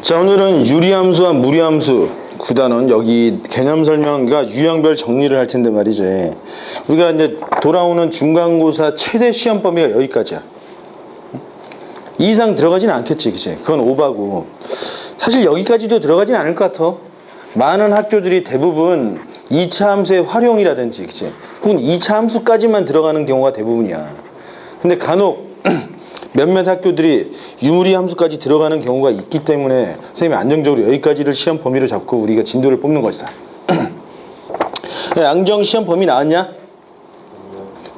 자, 오늘은 유리함수와 무리함수 9단원 여기 개념 설명과 유형별 정리를 할 텐데 말이지. 우리가 이제 돌아오는 중간고사 최대 시험 범위가 여기까지야. 이 이상 들어가진 않겠지, 그치? 그건 오바고. 사실 여기까지도 들어가진 않을 것 같아. 많은 학교들이 대부분 2차 함수의 활용이라든지, 그치? 혹은 2차 함수까지만 들어가는 경우가 대부분이야. 근데 간혹 몇몇 학교들이 유리 함수까지 들어가는 경우가 있기 때문에 선생님이 안정적으로 여기까지를 시험 범위로 잡고 우리가 진도를 뽑는 것이다. 양정 시험 범위 나왔냐?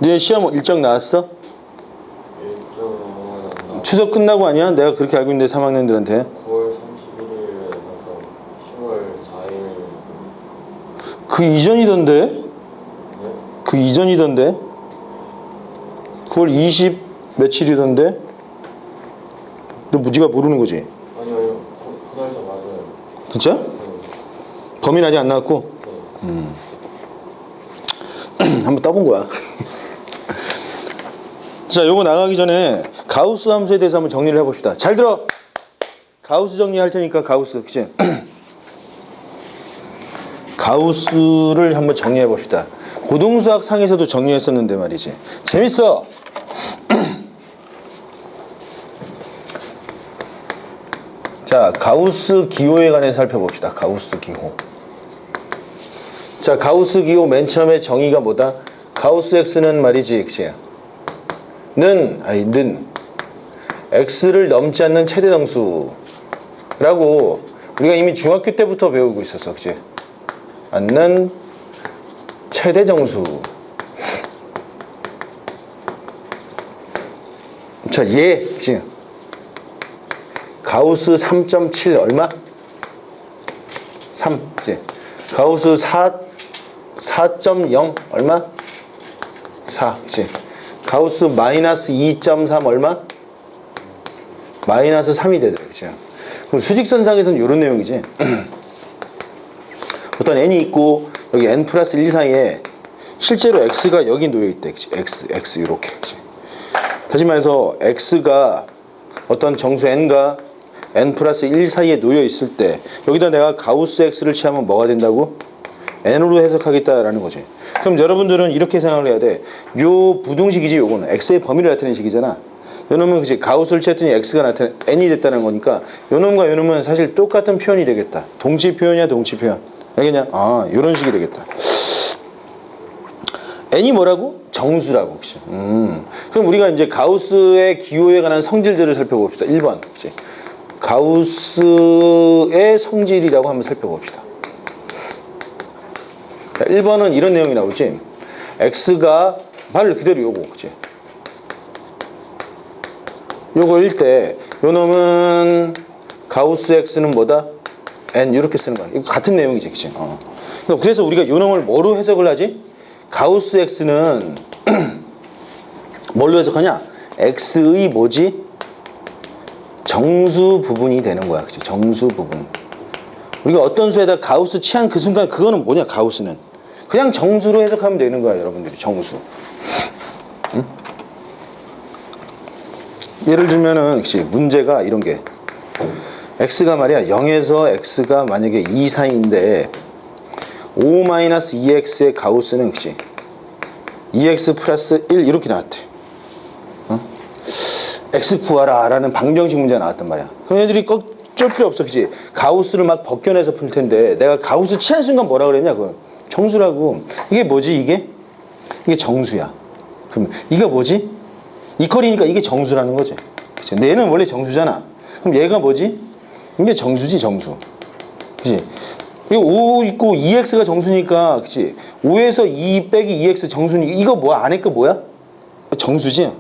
너네 시험 일정 나왔어? 추석 끝나고 아니야? 내가 그렇게 알고 있는데 3학년들한테 9월 31일에 10월 4일. 그 이전이던데? 네? 그 이전이던데? 9월 20 며칠이던데? 너 무지가 모르는 거지? 아니요, 그 날짜 맞아요. 진짜? 네. 범위는 아직 안 나왔고? 한번 떠본 거야. 자, 요거 나가기 전에 가우스 함수에 대해서 한번 정리를 해봅시다. 잘 들어! 가우스 정리할 테니까 가우스, 그치? 가우스를 한번 정리해 봅시다. 고등수학 상에서도 정리했었는데 말이지. 재밌어! 자, 가우스 기호에 관해서 살펴봅시다. 가우스 기호. 자, 가우스 기호 맨 처음에 정의가 뭐다? 가우스 x는 말이지, 그치? 는 x를 넘지 않는 최대 정수라고 우리가 이미 중학교 때부터 배우고 있었어, 그치? 않는 최대 정수. 자, 얘, 그치? 가우스 3.7 얼마? 3, 그치? 가우스 4.0 얼마? 4, 그치? 가우스 마이너스 2.3 얼마? 마이너스 3이 되더라, 그치? 그럼 수직선상에서는 이런 내용이지. 어떤 n이 있고 여기 n 플러스 1 사이에 실제로 x가 여기 놓여있대, 그치? x 이렇게, 그치? 다시 말해서 x가 어떤 정수 n과 n 플러스 1 사이에 놓여 있을 때 여기다 내가 가우스 x를 취하면 뭐가 된다고? n으로 해석하겠다라는 거지. 그럼 여러분들은 이렇게 생각을 해야 돼. 요 부등식이지, 요거는 x의 범위를 나타내는 식이잖아. 요 놈은 그치, 가우스를 취했더니 x가 n이 됐다는 거니까 요 놈과 요 놈은 사실 똑같은 표현이 되겠다. 동치 표현이야, 동치 표현. 알겠냐? 아, 요런 식이 되겠다. n이 뭐라고? 정수라고, 그치? 그럼 우리가 이제 가우스의 기호에 관한 성질들을 살펴봅시다. 1번, 그치? 가우스의 성질이라고 한번 살펴봅시다. 자, 1번은 이런 내용이 나오지. x가 말 그대로 요거, 그치? 요거일 때 요 놈은 가우스 x는 뭐다? n 이렇게 쓰는 거야. 이거 같은 내용이지, 그치? 그래서 우리가 요 놈을 뭐로 해석을 하지? 가우스 x는 뭘로 해석하냐? x의 뭐지? 정수 부분이 되는 거야, 그치? 정수 부분. 우리가 어떤 수에다 가우스 취한 그 순간 그거는 뭐냐? 가우스는 그냥 정수로 해석하면 되는 거야, 여러분들이. 정수. 응? 예를 들면은 그치? 문제가 이런 게 x가 말이야 0에서 x가 만약에 2 사이인데 5-2x의 가우스는 그치? 2x 플러스 1 이렇게 나왔대. x 구하라 라는 방정식 문제가 나왔단 말이야. 그럼 애들이 꼭 쫄 필요 없어, 그치? 가우스를 막 벗겨내서 풀 텐데 내가 가우스 취한 순간 뭐라 그랬냐? 그건 정수라고. 이게 뭐지, 이게? 이게 정수야. 그럼 이거 뭐지? 이퀄이니까 이게 정수라는 거지, 그치? 얘는 원래 정수잖아. 그럼 얘가 뭐지? 이게 정수지, 정수. 그치? 이거 5 있고 2x가 정수니까, 그치? 5에서 2 빼기 2x 정수니까 이거 뭐야? 안에 거 뭐야? 정수지?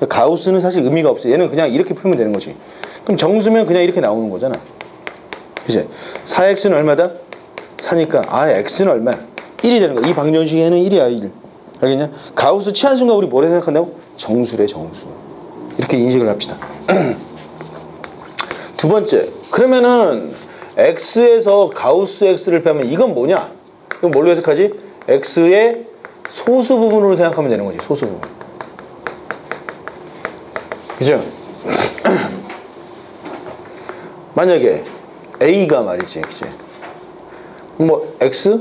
가우스는 사실 의미가 없어. 얘는 그냥 이렇게 풀면 되는 거지. 그럼 정수면 그냥 이렇게 나오는 거잖아. 그치? 4x는 얼마다? 4니까 아, x는 얼마야? 1이 되는 거야. 이 방정식에는 1이야, 1. 알겠냐? 가우스 취한 순간 우리 뭐라 생각한다고? 정수래, 정수. 이렇게 인식을 합시다. 두 번째, 그러면은 x에서 가우스 x를 빼면 이건 뭐냐? 이건 뭘로 해석하지? x의 소수 부분으로 생각하면 되는 거지, 소수 부분. 그죠? 만약에 A가 말이지, 그치? 뭐 X?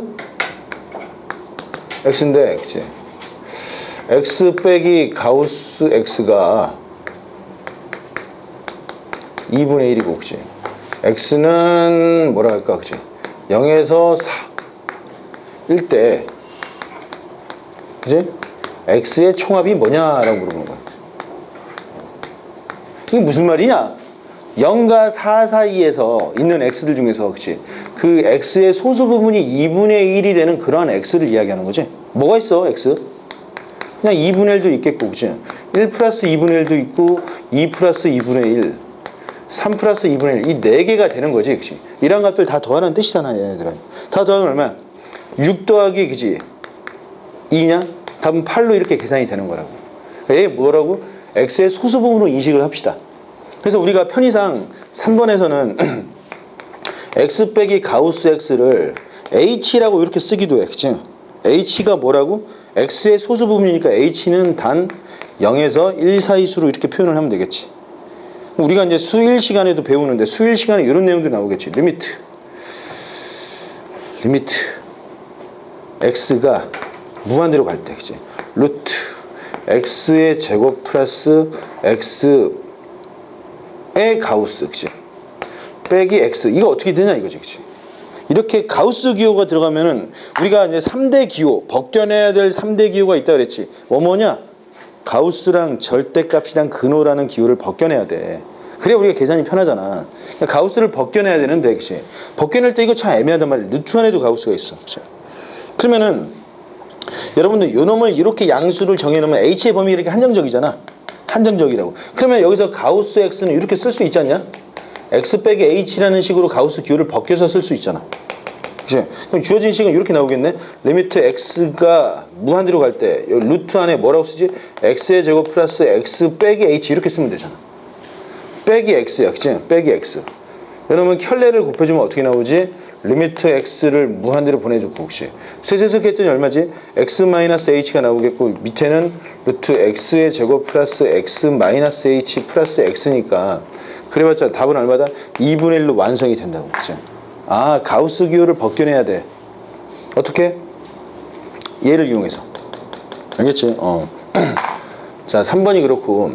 X인데, 그치? X 빼기 가우스 X가 2분의 1이고, 그치? X는 뭐라 할까, 그치? 0에서 4일 때, 그치? X의 총합이 뭐냐라고 물어보는 거야. 이게 무슨 말이냐? 0과 4 사이에서 있는 X들 중에서, 그치? 그 X의 소수 부분이 2분의 1이 되는 그러한 X를 이야기하는 거지. 뭐가 있어, X? 그냥 2분의 1도 있겠고, 그치? 1 플러스 2분의 1도 있고, 2 플러스 2분의 1, 3 플러스 2분의 1, 이 4개가 되는 거지, 그치? 이런 값들 다 더하는 뜻이잖아, 얘네들은. 다 더하면 얼마야? 6 더하기, 그치? 2냐? 답은 8로 이렇게 계산이 되는 거라고. 얘 뭐라고? X의 소수 부분으로 인식을 합시다. 그래서 우리가 편의상 3번에서는 X 빼기 가우스 X를 H라고 이렇게 쓰기도 해. 그치? H가 뭐라고? X의 소수 부분이니까 H는 단 0에서 1 사이수로 이렇게 표현을 하면 되겠지. 우리가 이제 수일 시간에도 배우는데 수일 시간에 이런 내용들이 나오겠지. 리미트 X가 무한대로 갈 때, 그치? 루트 X의 제곱 플러스 X의 가우스, 그치? 빼기 X. 이거 어떻게 되냐 이거지, 그치? 이렇게 가우스 기호가 들어가면은 우리가 이제 3대 기호, 벗겨내야 될 3대 기호가 있다 그랬지. 뭐냐? 가우스랑 절대값이랑 근호라는 기호를 벗겨내야 돼. 그래야 우리가 계산이 편하잖아. 그러니까 가우스를 벗겨내야 되는데, 그치? 벗겨낼 때 이거 참 애매하단 말이야. 루트 안에도 가우스가 있어. 그치? 그러면은 여러분들 요 놈을 이렇게 양수를 정해놓으면 H의 범위가 이렇게 한정적이잖아. 한정적이라고. 그러면 여기서 가우스 X는 이렇게 쓸 수 있지 않냐? X 빼기 H라는 식으로 가우스 기호를 벗겨서 쓸 수 있잖아. 그치? 그럼 주어진 식은 이렇게 나오겠네. 리미트 X가 무한대로 갈 때 루트 안에 뭐라고 쓰지? X의 제곱 플러스 X 빼기 H 이렇게 쓰면 되잖아. 빼기 X야, 그치? 빼기 X. 여러분 켤레를 곱해주면 어떻게 나오지? 리미트 X를 무한대로 보내줬고, 혹시 셋에서 했더니 얼마지? X 마이너스 H가 나오겠고, 밑에는 루트 X의 제곱 플러스 X 마이너스 H 플러스 X니까 그래봤자 답은 얼마다? 2분의 1로 완성이 된다고. 그치? 아, 가우스 기호를 벗겨내야 돼. 어떻게? 얘를 이용해서. 알겠지? 자, 3번이 그렇고,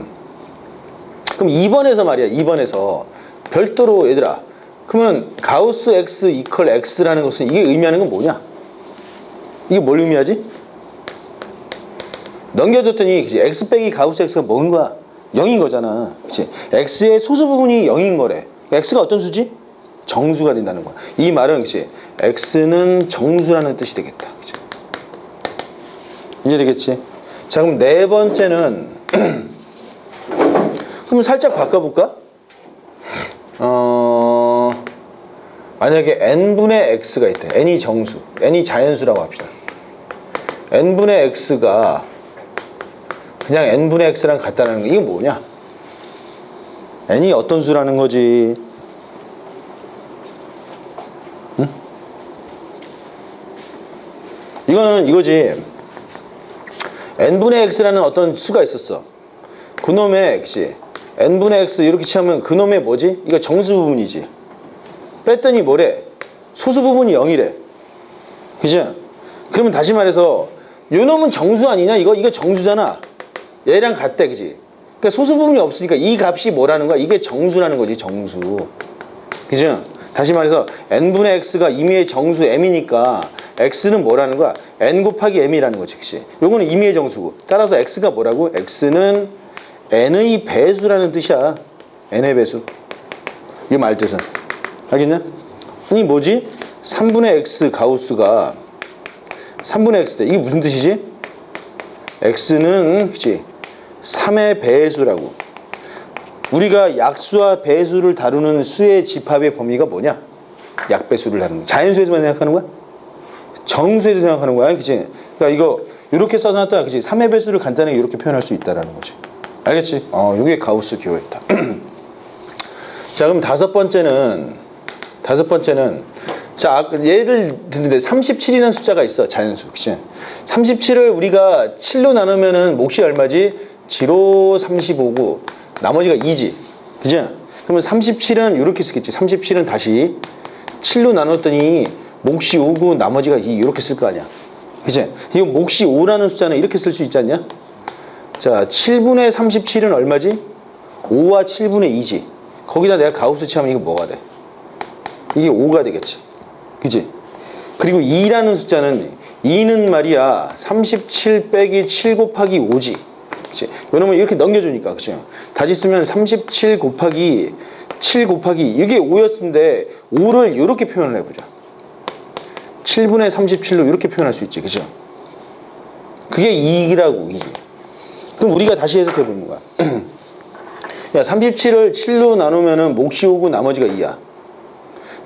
그럼 2번에서 말이야. 2번에서 별도로 얘들아, 그러면 가우스 X 이퀄 X라는 것은 이게 의미하는 건 뭐냐? 이게 뭘 의미하지? 넘겨줬더니 그치? X 빼기 가우스 X가 뭐인 거야? 0인 거잖아. 그치? X의 소수 부분이 0인 거래. X가 어떤 수지? 정수가 된다는 거야. 이 말은 그치? X는 정수라는 뜻이 되겠다. 그치? 이해되겠지? 자, 그럼 네 번째는 그럼 살짝 바꿔볼까? 만약에 n분의 x가 있대. n이 정수, n이 자연수라고 합시다. n분의 x가 그냥 n분의 x랑 같다는 거, 이게 뭐냐? n이 어떤 수라는 거지? 응? 이거는 이거지. n분의 x라는 어떤 수가 있었어. 그놈의, 그치? n분의 x 이렇게 치면 그놈의 뭐지? 이거 정수 부분이지. 뺐더니 뭐래? 소수 부분이 0이래. 그죠? 그러면 다시 말해서 요 놈은 정수 아니냐? 이거 정수잖아. 얘랑 같대, 그지? 그러니까 소수 부분이 없으니까 이 값이 뭐라는 거야? 이게 정수라는 거지, 정수. 그죠? 다시 말해서 n분의 x가 임의의 정수 m이니까 x는 뭐라는 거야? n 곱하기 m이라는 거지, 그치? 요거는 임의의 정수고. 따라서 x가 뭐라고? x는 n의 배수라는 뜻이야. n의 배수. 이 말 뜻은. 알겠냐? 아니 뭐지? 3분의 x 가우스가 3분의 x대. 이게 무슨 뜻이지? x는 그치? 3의 배수라고. 우리가 약수와 배수를 다루는 수의 집합의 범위가 뭐냐? 약배수를 다루는 거야. 자연수에서만 생각하는 거야? 정수에서 생각하는 거야. 그치? 그러니까 이거 이렇게 써놨다. 그치? 3의 배수를 간단하게 이렇게 표현할 수 있다라는 거지. 알겠지? 이게 가우스 기호였다. 자, 그럼 다섯 번째는 자, 예를 드는데 37이라는 숫자가 있어. 자연수. 그치? 37을 우리가 7로 나누면은 몫이 얼마지? 0, 35고 나머지가 2지. 그치? 그러면 37은 이렇게 쓰겠지. 37은 다시 7로 나눴더니 몫이 5고 나머지가 2 이렇게 쓸 거 아니야. 그치? 이거 몫이 5라는 숫자는 이렇게 쓸 수 있지 않냐? 자, 7분의 37은 얼마지? 5와 7분의 2지. 거기다 내가 가우스 취하면 이거 뭐가 돼? 이게 5가 되겠지. 그치? 그리고 2라는 숫자는 2는 말이야 37 빼기 7 곱하기 5지. 그치? 왜냐면 이렇게 넘겨주니까. 그치? 다시 쓰면 37 곱하기 7 곱하기 이게 5였는데 5를 이렇게 표현을 해보자. 7분의 37로 이렇게 표현할 수 있지. 그죠? 그게 2라고 2. 그럼 우리가 다시 해석해 보는 거야. 야, 37을 7로 나누면은 몫이 5고 나머지가 2야.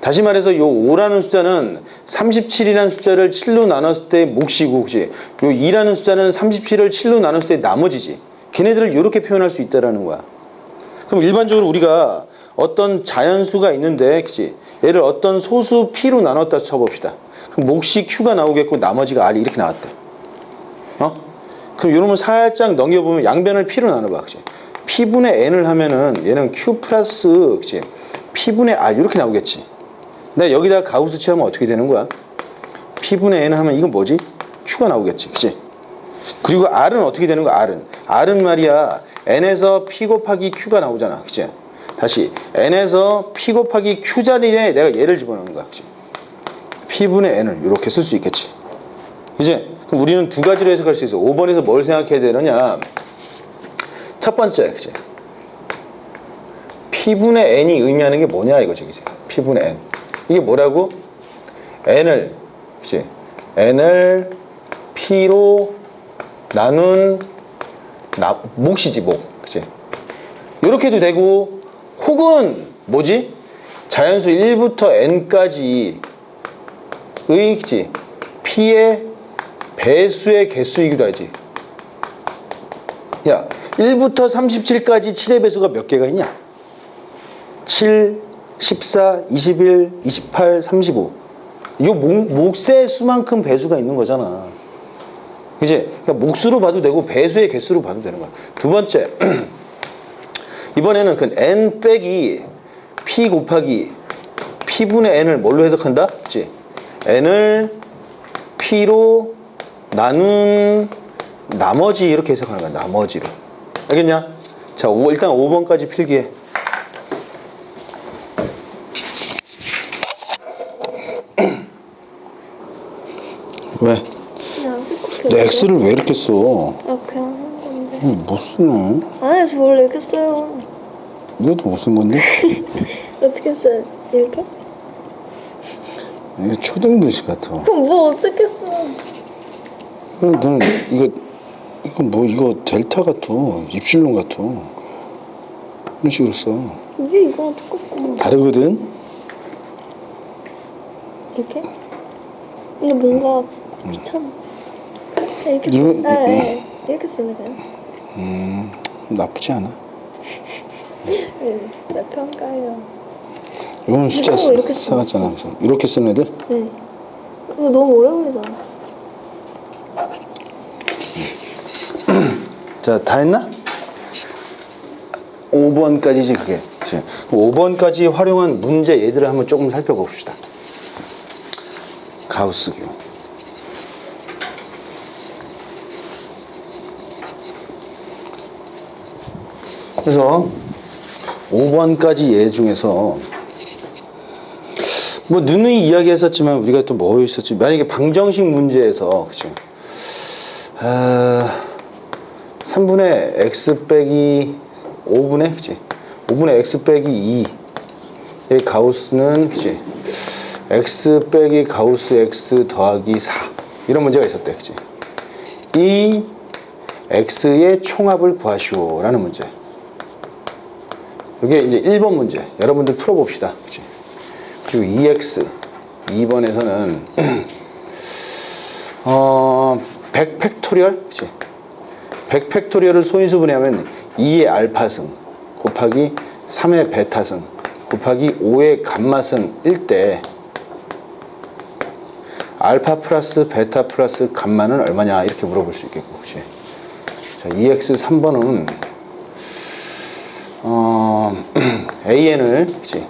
다시 말해서 요 5라는 숫자는 37이라는 숫자를 7로 나눴을 때 몫이고, 그치? 요 2라는 숫자는 37을 7로 나눴을 때 나머지지. 걔네들을 이렇게 표현할 수 있다라는 거야. 그럼 일반적으로 우리가 어떤 자연수가 있는데, 그치? 얘를 어떤 소수 P로 나눴다 쳐봅시다. 그럼 몫이 Q가 나오겠고 나머지가 R이 이렇게 나왔대. 어? 그럼 요놈을 살짝 넘겨보면 양변을 P로 나눠봐. 그치? P분의 N을 하면은 얘는 Q 플러스, 그치? P분의 R 이렇게 나오겠지. 내가 여기다 가우스 취하면 어떻게 되는 거야? P분의 N 하면 이건 뭐지? Q가 나오겠지. 그치? 그리고 R은 어떻게 되는 거야? R은 말이야 N에서 P 곱하기 Q가 나오잖아. 그치? 다시 N에서 P 곱하기 Q 자리에 내가 얘를 집어넣는 거야. 그치? P분의 N을 이렇게 쓸 수 있겠지. 그치? 그럼 우리는 두 가지로 해석할 수 있어. 5번에서 뭘 생각해야 되느냐? 첫 번째, 그치? P분의 N이 의미하는 게 뭐냐 이거지. 그치? P분의 N. 이게 뭐라고? N을, 그치? N을 P로 나눈 몫이지, 몫. 그치? 이렇게도 되고, 혹은 뭐지? 자연수 1부터 N까지 의, 그치? P의 배수의 개수이기도 하지. 야, 1부터 37까지 7의 배수가 몇 개가 있냐? 7, 14, 21, 28, 35. 이 몫의 수만큼 배수가 있는 거잖아. 그치? 그러니까 몫으로 봐도 되고 배수의 개수로 봐도 되는 거야. 두 번째, 이번에는 그 N 빼기 P 곱하기 P분의 N을 뭘로 해석한다? 그치? N을 P로 나눈 나머지 이렇게 해석하는 거야. 나머지로. 알겠냐? 자, 일단 5번까지 필기해. 왜? 그냥 스쿠프. 너 X를 왜 이렇게 써? 아 그냥 한 건데. 못 쓰네. 아니 저 원래 이렇게 써요. 이것도 못 쓴 건데? 어떻게 써요? 이렇게? 이게 초등 글씨 같아. 그럼 뭐 어떻게 써? 그럼 너는 이거 델타 같아. 입실론 같아. 이런 식으로 써. 이게 이거랑 똑같고. 다르거든? 이렇게? 근데 뭔가 귀찮아. 이렇게 이거- 네, 이렇게 쓰면 돼요. 나쁘지 않아. 네, 몇 평가예요? 이건 숫자 이거 이렇게 사갔잖아. 그래서 이렇게 쓰는 애들? 네. 이거 너무 오래 걸리잖아. 자, 다 했나? 5번까지지 그게. 그치? 5번까지 활용한 문제 얘들을 한번 조금 살펴봅시다. 가우스교. 그래서 5번까지 예 중에서 뭐 누누이 이야기했었지만 우리가 또 뭐 있었지? 만약에 방정식 문제에서 그치? 3분의 x 빼기 5분의 그치? 5분의 x 빼기 2의 가우스는 그치? x 빼기 가우스 x 더하기 4 이런 문제가 있었대. 그치? 이 x의 총합을 구하시오 라는 문제. 이게 이제 1번 문제. 여러분들 풀어봅시다. 그치? 그리고 2x 2번에서는 100 팩토리얼 그치? 100 팩토리얼을 소인수분해하면 2의 알파승 곱하기 3의 베타승 곱하기 5의 감마승일 때 알파 플러스 베타 플러스 감마는 얼마냐 이렇게 물어볼 수 있겠고 그치? 자, 2x 3번은 AN을 그치?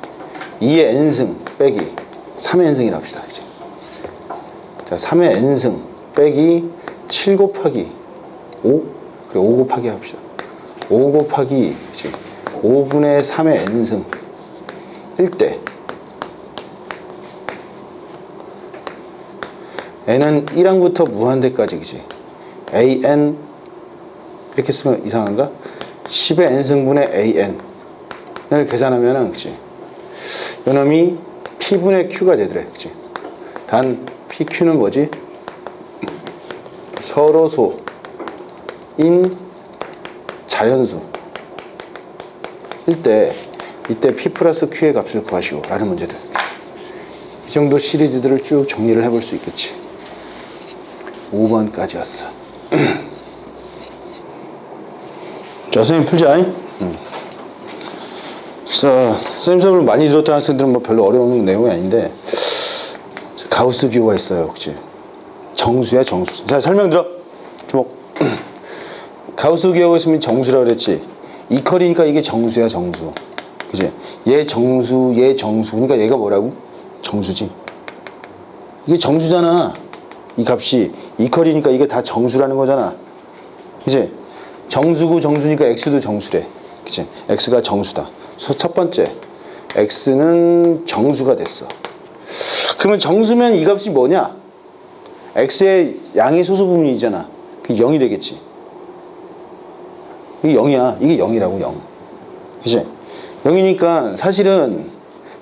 2의 n승 빼기 3의 n승이라고 합시다. 그치? 자, 3의 n승 빼기 7 곱하기 5 그래 5 곱하기 합시다. 5 곱하기 그치? 5분의 3의 n승 1대 n은 1항부터 무한대까지 그치? an 이렇게 쓰면 이상한가? 10의 n승분의 an을 계산하면은 그치? 요놈이 p분의 q가 되더래 그치? 단 pq는 뭐지? 서로소인 자연수 이때 p 플러스 q의 값을 구하시오 라는 문제들. 이 정도 시리즈들을 쭉 정리를 해볼 수 있겠지. 5번까지였어. 자, 선생님 풀자. 자, 선생님 수업을 많이 들었던 학생들은 뭐 별로 어려운 내용이 아닌데 가우스 비호가 있어요. 혹시 정수야 정수. 자, 설명 들어. 주목. 가우스 비호가 있으면 정수라 그랬지. 이퀄이니까 이게 정수야 정수. 그치? 얘 정수 얘 정수. 그러니까 얘가 뭐라고? 정수지. 이게 정수잖아. 이 값이 이퀄이니까 이게 다 정수라는 거잖아. 그치? 정수고 정수니까 x도 정수래. 그치? x가 정수다. 첫 번째, x는 정수가 됐어. 그러면 정수면 이 값이 뭐냐? x의 양의 소수 부분이잖아. 그게 0이 되겠지. 이게 0이야. 이게 0이라고 0. 그치? 0이니까 사실은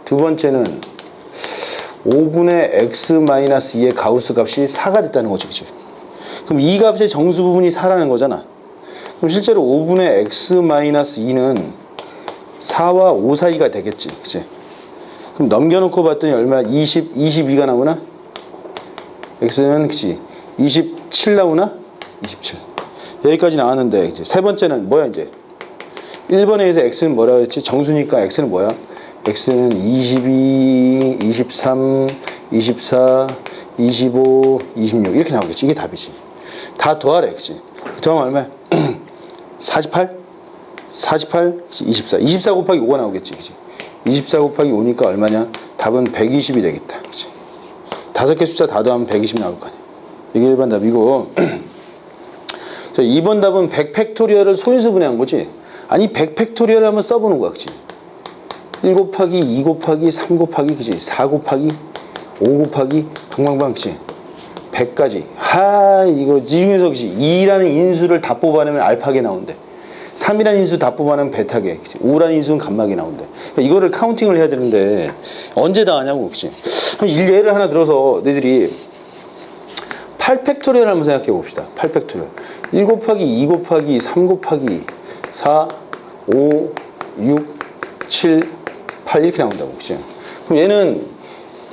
두 번째는 5분의 x-2의 가우스 값이 4가 됐다는 거지. 그치? 그럼 이 값의 정수 부분이 4라는 거잖아. 그럼 실제로 5분의 x-2는 4와 5 사이가 되겠지. 그치? 그럼 넘겨놓고 봤더니 얼마? 22가 나오나? x는 그치? 27 나오나? 27. 여기까지 나왔는데, 이제 세 번째는 뭐야, 이제? 1번에서 x는 뭐라 그랬지? 정수니까 x는 뭐야? x는 22, 23, 24, 25, 26 이렇게 나오겠지. 이게 답이지. 다 더하래. 그치? 더하면 얼마야? 48? 48, 24. 24 곱하기 5가 나오겠지. 그치? 24 곱하기 5니까 얼마냐? 답은 120이 되겠다. 그치? 5개 숫자 다 더하면 120 나올 거 아니야. 이게 1번 답이고. 자, 2번 답은 100팩토리얼을 소인수분해한 거지. 아니 100팩토리얼을 한번 써보는 거야. 그치? 1 곱하기 2 곱하기 3 곱하기 그치? 4 곱하기 5 곱하기 방방방 그치? 100까지. 이거 이 중에서 그치? 2라는 인수를 다 뽑아내면 알파게 나온대. 3이라는 인수 다 뽑아내면 베타게. 5라는 인수는 감마게 나온대. 그러니까 이거를 카운팅을 해야 되는데 언제 다 하냐고. 그치? 그럼 예를 하나 들어서 너희들이 8팩토리얼 한번 생각해 봅시다. 8팩토리얼. 1 곱하기 2 곱하기 3 곱하기 4 5 6 7 8 이렇게 나온다고. 그치? 그럼 얘는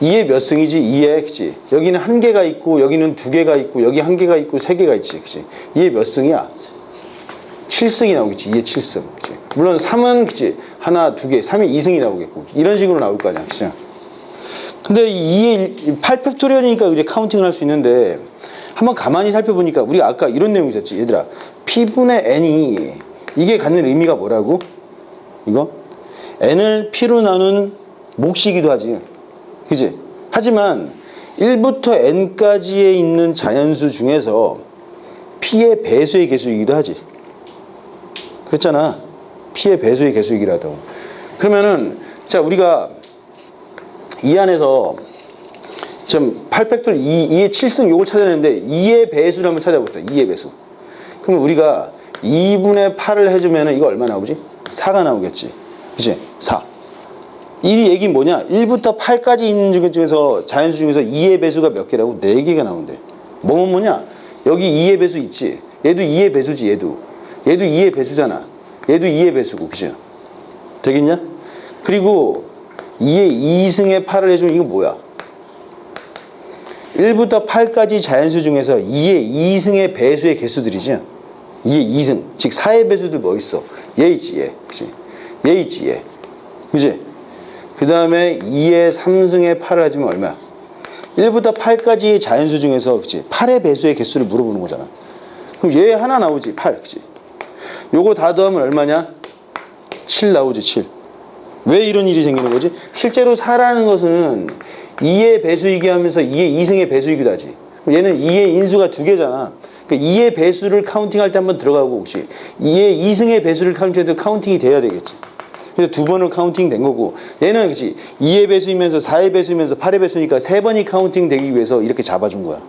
2의 몇 승이지? 2의 그치? 여기는 1개가 있고 여기는 2개가 있고 여기 1개가 있고 3개가 있지. 그치? 2의 몇 승이야? 7승이 나오겠지. 2의 7승. 그치? 물론 3은 그치? 하나, 2개, 3의 2승이 나오겠고 이런 식으로 나올 거 아니야. 그치? 근데 2의 8팩토리얼이니까 이제 카운팅을 할 수 있는데 한번 가만히 살펴보니까 우리가 아까 이런 내용이 있었지. 얘들아, P분의 N이 이게 갖는 의미가 뭐라고? 이거? N을 P로 나눈 몫이기도 하지. 그치? 하지만 1부터 N까지에 있는 자연수 중에서 P의 배수의 개수이기도 하지. 그랬잖아. P의 배수의 개수이기도 하다고. 그러면은, 자, 우리가 이 안에서 지금 8팩토리얼 2의 7승 요걸 찾아내는데 2의 배수를 한번 찾아봅시다. 2의 배수. 그러면 우리가 2분의 8을 해주면 이거 얼마 나오지? 4가 나오겠지. 그치? 4. 이 얘기는 뭐냐? 1부터 8까지 있는 중에서 자연수 중에서 2의 배수가 몇 개라고? 4개가 나온대. 뭐냐? 여기 2의 배수 있지? 얘도 2의 배수지, 얘도. 얘도 2의 배수잖아. 얘도 2의 배수고, 그치? 되겠냐? 그리고 2의 2승의 8을 해주면 이거 뭐야? 1부터 8까지 자연수 중에서 2의 2승의 배수의 개수들이지. 2의 2승. 즉 4의 배수들 뭐 있어? 얘 있지, 얘. 그치? 얘 있지, 얘. 그치? 그 다음에 2의 3승의 8을 해주면 얼마야? 1부터 8까지의 자연수 중에서 그치? 8의 배수의 개수를 물어보는 거잖아. 그럼 얘 하나 나오지, 8. 그치? 요거 다 더하면 얼마냐? 7 나오지, 7. 왜 이런 일이 생기는 거지? 실제로 4라는 것은 2의 배수이기 하면서 2의 2승의 배수이기도 하지. 얘는 2의 인수가 2개잖아. 그러니까 2의 배수를 카운팅할 때 한번 들어가고 혹시 2의 2승의 배수를 카운팅할 때 카운팅이 돼야 되겠지. 그래서 2번을 카운팅 된 거고 얘는 그치 2의 배수이면서 4의 배수이면서 8의 배수니까 3번이 카운팅 되기 위해서 이렇게 잡아준 거야.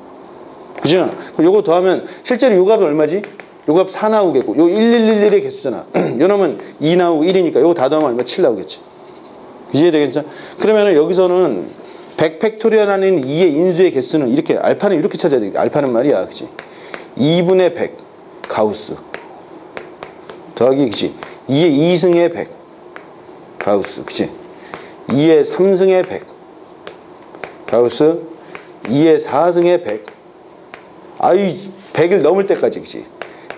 그죠? 그럼 요거 더하면 실제로 요 값은 얼마지? 요 값 4 나오겠고 요 1111의 개수잖아. 요 놈은 2 나오고 1이니까 요거 다 더하면 얼마? 7 나오겠지. 이해되겠죠? 그러면은 여기서는 100 팩토리얼하는 2의 인수의 개수는 이렇게 알파는 이렇게 찾아야 돼. 알파는 말이야. 그치? 2분의 100 가우스 더하기 그치? 2의 2승의 100 가우스 그치? 2의 3승의 100 가우스 2의 4승의 100 아이 100을 넘을 때까지 그치?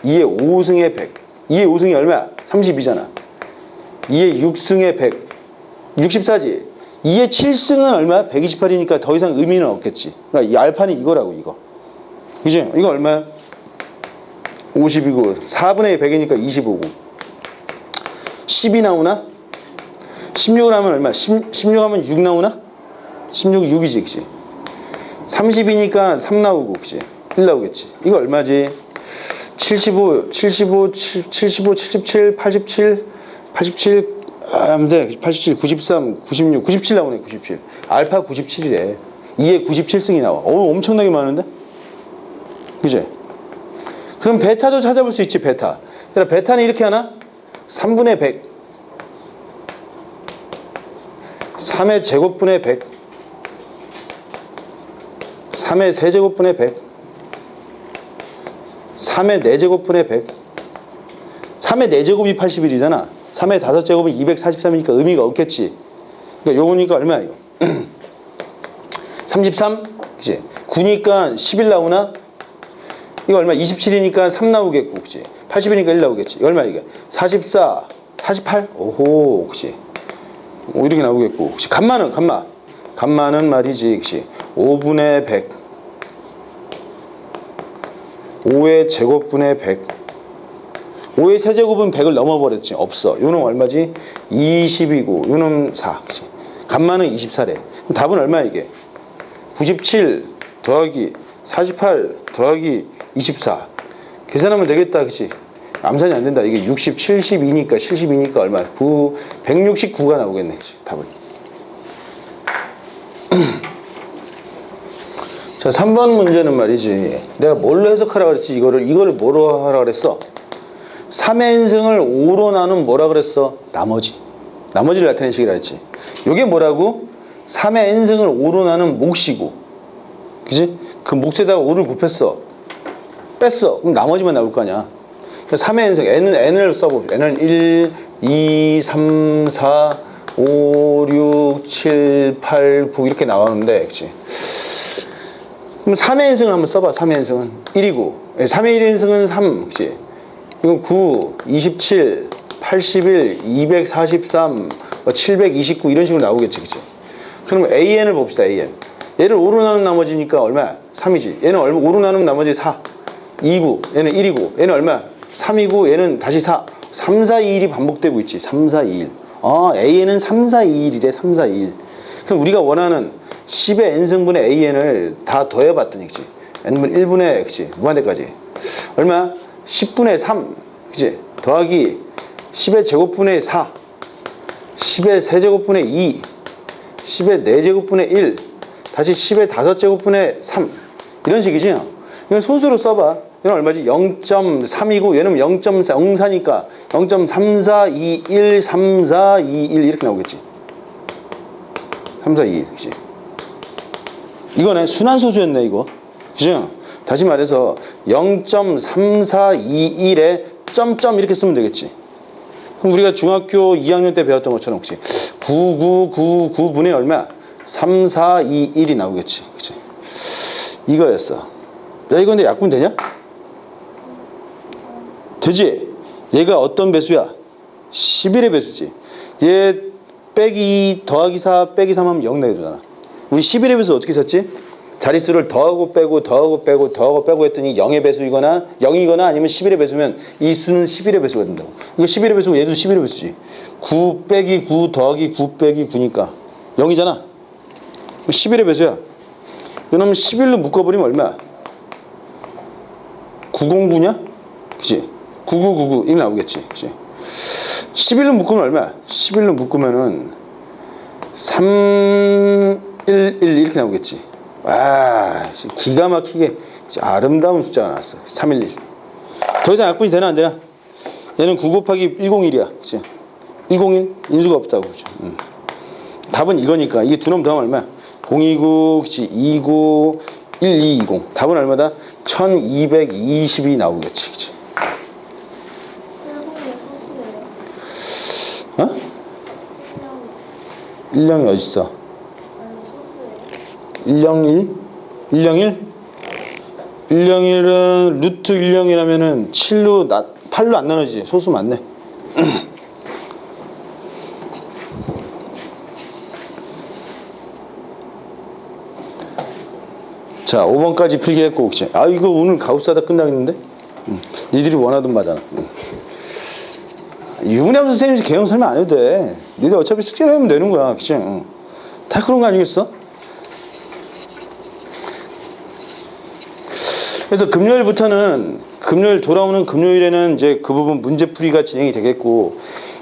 2의 5승의 100 2의 5승이 얼마야? 32잖아 2의 6승의 100 64지 2의 7승은 얼마야? 128이니까 더 이상 의미는 없겠지. 그러니까 이 알파는 이거라고 이거. 그지? 이거 얼마야? 50이고 4분의 100이니까 25고 10이 나오나? 16을 하면 얼마야? 16 하면 6 나오나? 16 6이지 그치? 30이니까 3 나오고 그치? 1 나오겠지. 이거 얼마지? 75, 77, 87 하면 돼. 87, 93, 96, 97 나오네. 97. 알파 97이래. 2에 97승이 나와. 엄청나게 많은데? 그치? 그럼 베타도 찾아볼 수 있지, 베타. 그러니까 베타는 이렇게 하나? 3분의 100. 3의 제곱분의 100. 3의 세제곱분의 100. 3의 4제곱분의 100. 3의 4제곱이 81이잖아. 3의 5제곱은 243이니까 의미가 없겠지. 그러니까 요거니까 얼마야 이거? 33? 그치? 9니까 11 나오나? 이거 얼마? 27이니까 3 나오겠고, 그치? 80이니까 1 나오겠지. 이거 얼마야 이게? 44, 48? 오호, 그치? 이렇게 나오겠고, 그치? 감마는, 감마. 감마는 말이지, 그치? 5분의 100. 5의 제곱분의 100. 5의 세제곱은 100을 넘어버렸지. 없어. 요놈 얼마지? 20이고 요놈 4. 그치? 감마는 24래. 그럼 답은 얼마야 이게? 97 더하기 48 더하기 24. 계산하면 되겠다. 그치? 암산이 안 된다. 이게 60, 72니까 얼마야? 169가 나오겠네. 그치? 답은. 자, 3번 문제는 말이지. 내가 뭘로 해석하라 그랬지? 이거를 뭐로 하라 그랬어? 3의 인승을 5로 나눈 뭐라 그랬어? 나머지를 나타내는 식이라 했지. 요게 뭐라고? 3의 인승을 5로 나눈 몫이고, 그지? 그 몫에다가 5를 곱했어. 뺐어. 그럼 나머지만 나올 거 아니야. 그러니까 3의 인승, n을 써봅시다. n은 1, 2, 3, 4, 5, 6, 7, 8, 9 이렇게 나오는데, 그치? 그럼 3의 인승을 한번 써봐. 3의 인승은 1이고, 3의 1인승은 3, 그치? 이건 9, 27, 81, 243, 729 이런 식으로 나오겠지, 그치? 그러면 AN을 봅시다, AN. 얘를 5로 나눈 나머지니까 얼마야? 3이지. 얘는 5로 나누면 나머지 4, 2고, 얘는 1이고, 얘는 얼마야? 3이고, 얘는 다시 4. 3, 4, 2, 1이 반복되고 있지. 3, 4, 2, 1. AN은 3, 4, 2, 1이래, 3, 4, 2, 1. 그럼 우리가 원하는 10의 n승분의 AN을 다 더해봤더니, 그치? n분 1분의, 그치? 무한대까지. 얼마야? 10분의 3, 그치? 더하기 10의 제곱분의 4, 10의 세제곱분의 2, 10의 4제곱분의 1, 다시 10의 5제곱분의 3 이런 식이지. 이건 소수로 써봐. 얘는 얼마지? 0.3이고 얘는 0.04니까 0.3421 3421 이렇게 나오겠지. 3421 그치? 이거네 순환소수였네 이거. 그죠? 다시 말해서 0.3421에 점점 이렇게 쓰면 되겠지. 그럼 우리가 중학교 2학년 때 배웠던 것처럼 혹시 9999분의 얼마야? 3421이 나오겠지. 그치? 이거였어. 야, 이거 근데 약분 되냐? 되지? 얘가 어떤 배수야? 11의 배수지. 얘 빼기 2 더하기 4 빼기 3 하면 0 나게 되잖아. 우리 11의 배수 어떻게 썼지? 자릿수를 더하고 빼고 더하고 빼고 더하고 빼고 했더니 0의 배수이거나 0이거나 아니면 11의 배수면 이 수는 11의 배수가 된다고. 이거 11의 배수고 얘도 11의 배수지. 9 빼기 9 더하기 9 빼기 9니까 0이잖아. 11의 배수야. 그러면 11로 묶어버리면 얼마야? 909냐? 그치? 9999 이게 나오겠지. 그치? 11로 묶으면 얼마야? 11로 묶으면은 311 이렇게 나오겠지. 와, 기가 막히게 아름다운 숫자가 나왔어. 311. 더 이상 약분이 되나 안 되나? 얘는 9 곱하기 101이야. 그치? 101 인수가 없다고. 그치? 답은 이거니까 이게 두 놈 더하면 얼마야? 029, 그치? 29, 1220. 답은 얼마다? 1220이 나오겠지. 그치? 어? 1령이 어딨어? 101? 101? 101은 루트 1령이라면은 7로 8로 안 나눠지지. 소수 맞네. 자, 5번까지 필기했고, 혹시. 아, 이거 오늘 가우스하다 끝나겠는데? 니들이 원하던 바잖아. 유분함수 선생님이 개형 설명 안 해도 돼. 니들 어차피 숙제를 하면 되는 거야. 그치? 다 그런 거 아니겠어? 그래서 금요일부터는, 금요일 돌아오는 금요일에는 이제 그 부분 문제풀이가 진행이 되겠고,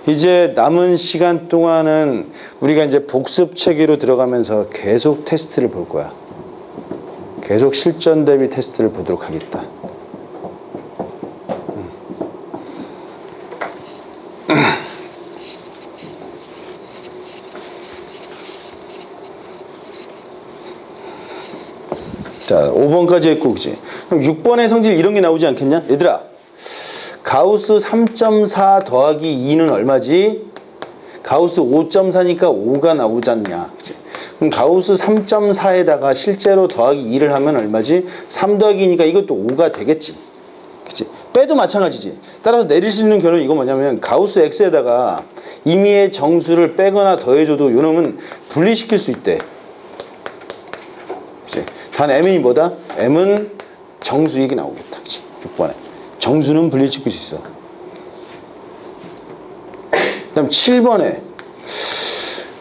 이제 남은 시간 동안은 우리가 이제 복습 체계로 들어가면서 계속 테스트를 볼 거야. 계속 실전 대비 테스트를 보도록 하겠다. 자, 5번까지 했고, 그치? 그럼 6번의 성질 이런 게 나오지 않겠냐? 얘들아, 가우스 3.4 더하기 2는 얼마지? 가우스 5.4니까 5가 나오지 않냐? 그치? 그럼 가우스 3.4에다가 실제로 더하기 2를 하면 얼마지? 3 더하기 2니까 이것도 5가 되겠지. 그치? 빼도 마찬가지지. 따라서 내릴 수 있는 결론은 이거 뭐냐면, 가우스 x에다가 임의의 정수를 빼거나 더해줘도 요놈은 분리시킬 수 있대. 그치? 단 m이 뭐다? m은 정수익이 나오겠다. 그치? 6번에. 정수는 분리시킬 수 있어. 그 다음 7번에.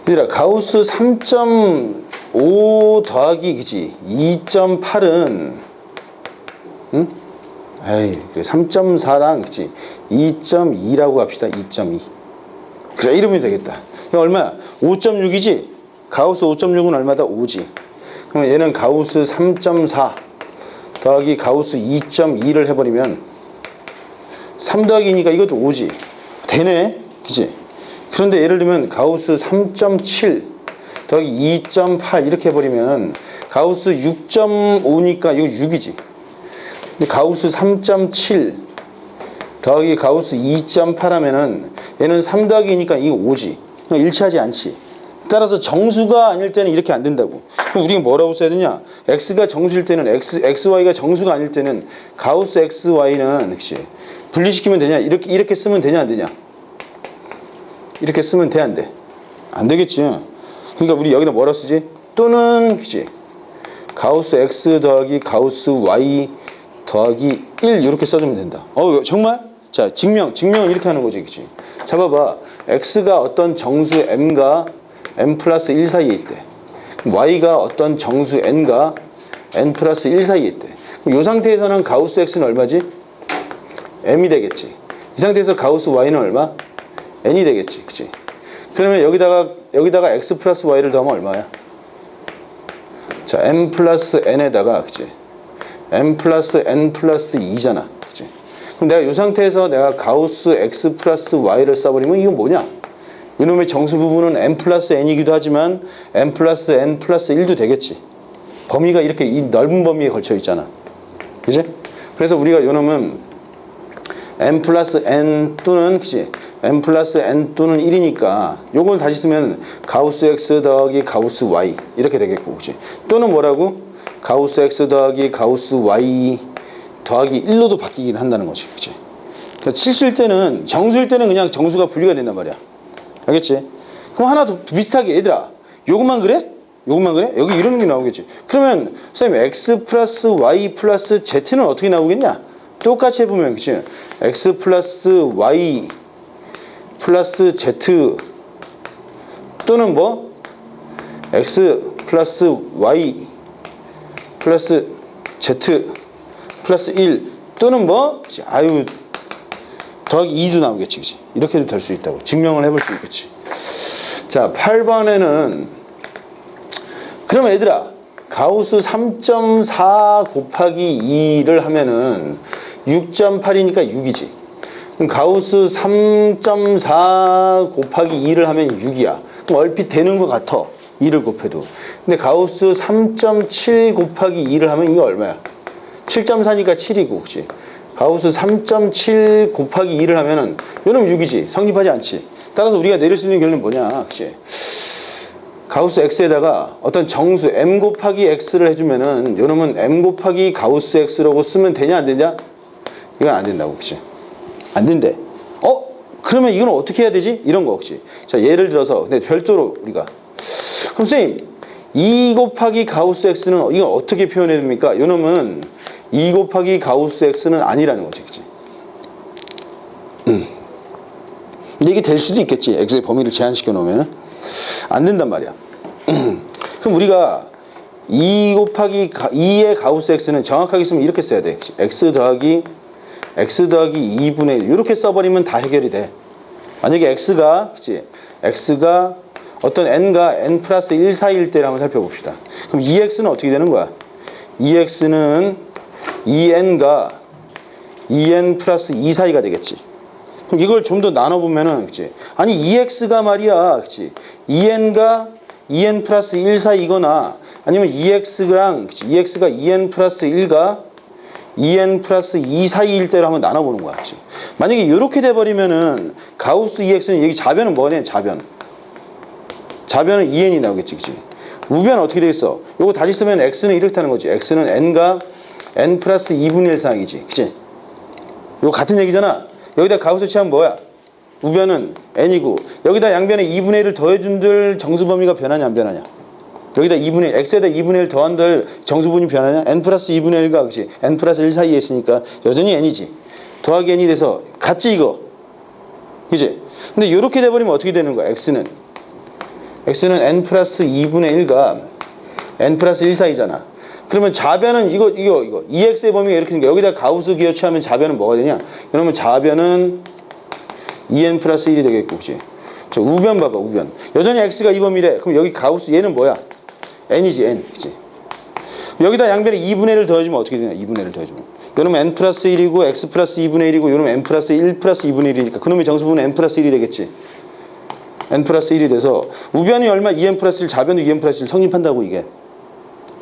얘들아, 가우스 3.5 더하기, 그치? 2.8은, 응? 에이, 3.4랑, 그치? 2.2라고 합시다. 2.2. 그래, 이러면 되겠다. 이거 얼마야? 5.6이지? 가우스 5.6은 얼마다? 5지. 그러면 얘는 가우스 3.4 더하기 가우스 2.2를 해버리면 3 더하기니까 이것도 5지. 되네? 그치? 그런데 예를 들면 가우스 3.7 더하기 2.8 이렇게 해버리면 가우스 6.5니까 이거 6이지. 근데 가우스 3.7 더하기 가우스 2.8 하면은 얘는 3 더하기니까 이거 5지. 일치하지 않지. 따라서 정수가 아닐 때는 이렇게 안 된다고. 그럼 우리가 뭐라고 써야 되냐? x가 정수일 때는 xy가 정수가 아닐 때는 가우스 xy는 그치? 분리시키면 되냐? 이렇게 쓰면 되냐 안 되냐? 이렇게 쓰면 돼 안 돼? 안 되겠지. 그러니까 우리 여기다 뭐라 쓰지? 또는 그치? 가우스 x 더하기 가우스 y 더하기 1 이렇게 써주면 된다. 정말? 자, 증명은 이렇게 하는 거지, 그치? 잡아봐. x가 어떤 정수 m과 m 플러스 1 사이에 있대. y가 어떤 정수 n과 n 플러스 1 사이에 있대. 그럼 이 상태에서는 가우스 x는 얼마지? m이 되겠지. 이 상태에서 가우스 y는 얼마? n이 되겠지, 그치? 그러면 여기다가 x 플러스 y를 더하면 얼마야? 자, m 플러스 n에다가, 그치? m 플러스 n 플러스 2잖아, 그치? 그럼 내가 이 상태에서 내가 가우스 x 플러스 y를 써버리면 이건 뭐냐? 이놈의 정수 부분은 m 플러스 n이기도 하지만 m 플러스 n 플러스 1도 되겠지. 범위가 이렇게 이 넓은 범위에 걸쳐 있잖아. 그치? 그래서 우리가 이놈은 m 플러스 n 또는 그치? m 플러스 n 또는 1이니까 요걸 다시 쓰면 가우스 x 더하기 가우스 y 이렇게 되겠고, 그치? 또는 뭐라고? 가우스 x 더하기 가우스 y 더하기 1로도 바뀌긴 한다는 거지, 그치? 그러니까 실수일 때는, 정수일 때는 그냥 정수가 분리가 된단 말이야. 알겠지? 그럼 하나 더 비슷하게, 얘들아, 요것만 그래? 요것만 그래? 여기 이런 게 나오겠지. 그러면 선생님 x 플러스 y 플러스 z는 어떻게 나오겠냐? 똑같이 해보면 그치? x 플러스 y 플러스 z 또는 뭐 x 플러스 y 플러스 z 플러스 1 또는 뭐 그치? 아유 더하기 2도 나오겠지. 그치? 이렇게도 될 수 있다고 증명을 해볼 수 있겠지. 자 8번에는 그럼 얘들아 가우스 3.4 곱하기 2를 하면은 6.8이니까 6이지. 그럼 가우스 3.4 곱하기 2를 하면 6이야. 그럼 얼핏 되는 것 같아. 2를 곱해도. 근데 가우스 3.7 곱하기 2를 하면 이게 얼마야? 7.4니까 7이고, 그치? 가우스 3.7 곱하기 2를 하면은 요놈 6이지. 성립하지 않지. 따라서 우리가 내릴 수 있는 결론은 뭐냐, 그치? 가우스 x에다가 어떤 정수 m 곱하기 x를 해주면은 요놈은 m 곱하기 가우스 x라고 쓰면 되냐 안 되냐? 이건 안 된다고, 그치? 안 된대. 그러면 이건 어떻게 해야 되지? 이런 거 혹시. 자, 예를 들어서, 근데 별도로 우리가. 그럼 선생님, 2 곱하기 가우스 x는 이건 어떻게 표현해야 됩니까? 요 놈은 2 곱하기 가우스 x는 아니라는 거지, 그치? 근데 이게 될 수도 있겠지. x의 범위를 제한시켜 놓으면. 안 된단 말이야. 그럼 우리가 2 곱하기 2의 가우스 x는 정확하게 쓰면 이렇게 써야 돼. 그치? x 더하기 2분의 1 이렇게 써버리면 다 해결이 돼. 만약에 x가 그치? x가 어떤 n가 n 플러스 1 사이일 때를 한번 살펴봅시다. 그럼 2x는 어떻게 되는 거야? 2x는 2n가 2n 플러스 2 사이가 되겠지. 그럼 이걸 좀 더 나눠보면은 그치? 아니 2x가 말이야 그치? 2n가 2n 플러스 1 사이거나 아니면 2x랑 그치? 2x가 2n 플러스 1가 2n 플러스 2 사이일 때로 한번 나눠보는 거야. 그치? 만약에 이렇게 돼버리면은 가우스 2x는 여기 좌변은 뭐냐? 좌변은 2n이 나오겠지. 그치? 우변은 어떻게 되겠어? 요거 다시 쓰면 x는 이렇게 하는 거지. x는 n가 n 플러스 2분의 1 상이지. 그치? 요거 같은 얘기잖아. 여기다 가우스 취하면 뭐야? 우변은 n이고 여기다 양변에 2분의 1을 더해준들 정수 범위가 변하냐 안 변하냐? 여기다 2분의 1, x에다 2분의 1 더한들 정수분이 변하냐? n 플러스 2분의 1가 그치? n 플러스 1 사이에 있으니까 여전히 n이지. 더하기 n이 돼서 같지 이거. 그치? 근데 이렇게 돼버리면 어떻게 되는 거야? x는 n 플러스 2분의 1가 n 플러스 1 사이잖아. 그러면 좌변은 이거 2x의 범위가 이렇게 되니까 여기다 가우스 기호 취하면 좌변은 뭐가 되냐? 그러면 좌변은 2n 플러스 1이 되겠고, 그치? 저 우변 봐봐, 우변. 여전히 x가 이 범위래. 그럼 여기 가우스 얘는 뭐야? n이지, n. 그치? 여기다 양변에 2분의 1을 더해주면 어떻게 되냐? 2분의 1을 더해주면. 요놈은 n 플러스 1이고, x 플러스 2분의 1이고, 요놈은 n 플러스 1 플러스 2분의 1이니까 그놈의 정수분은 n 플러스 1이 되겠지. n 플러스 1이 돼서, 우변이 얼마? 2n 플러스 1, 좌변도 2n 플러스 1 성립한다고, 이게.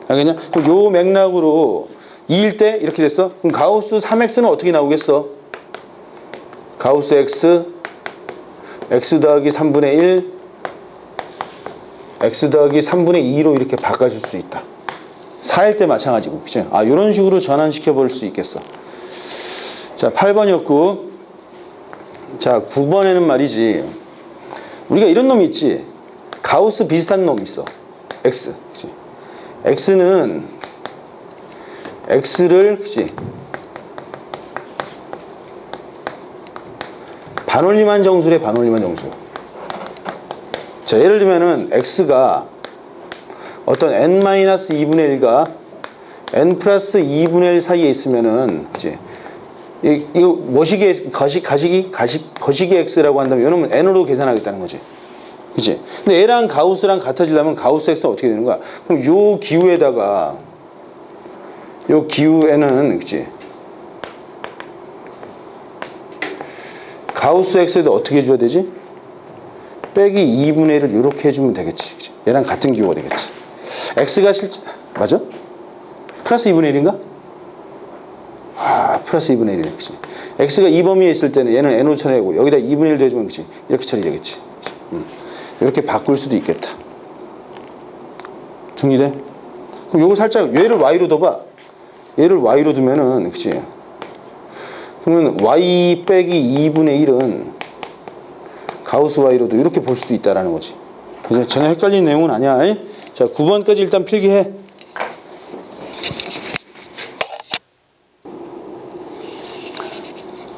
알겠냐? 그럼 요 맥락으로 2일 때 이렇게 됐어? 그럼 가우스 3x는 어떻게 나오겠어? 가우스 x 더하기 3분의 1, x 더하기 3분의 2로 이렇게 바꿔줄 수 있다. 4일 때 마찬가지고, 그치? 요런 식으로 전환시켜 볼 수 있겠어. 자, 8번이었고, 자, 9번에는 말이지. 우리가 이런 놈이 있지. 가우스 비슷한 놈이 있어. x, 그치? x는 x를, 그치? 반올림한 정수래, 반올림한 정수. 자, 예를 들면은 x가 어떤 n-2분의 1가 n 플러스 2분의 1 사이에 있으면은, 그치? 이거 거시기 x라고 한다면 이놈은 n으로 계산하겠다는 거지. 그치? 근데 얘랑 가우스랑 같아지려면 가우스 x는 어떻게 되는 거야? 그럼 요 기후에다가 요 기후에는, 그치? 가우스 x에도 어떻게 해줘야 되지? 빼기 2분의 1을 이렇게 해주면 되겠지. 그치? 얘랑 같은 기호가 되겠지. x가 실제 맞아? 플러스 2분의 1인가? 플러스 2분의 1이네. 그치? x가 이 범위에 있을 때는 얘는 n으로 처리하고 여기다 2분의 1 더해주면, 그치? 이렇게 처리되겠지. 이렇게 바꿀 수도 있겠다. 정리돼? 그럼 요거 살짝 얘를 y로 둬봐. 얘를 y로 두면은, 그치? 그러면 y 빼기 2분의 1은 가우스 y로도 이렇게 볼 수도 있다라는 거지. 그래서 전혀 헷갈리는 내용은 아니야. 자, 9번까지 일단 필기해.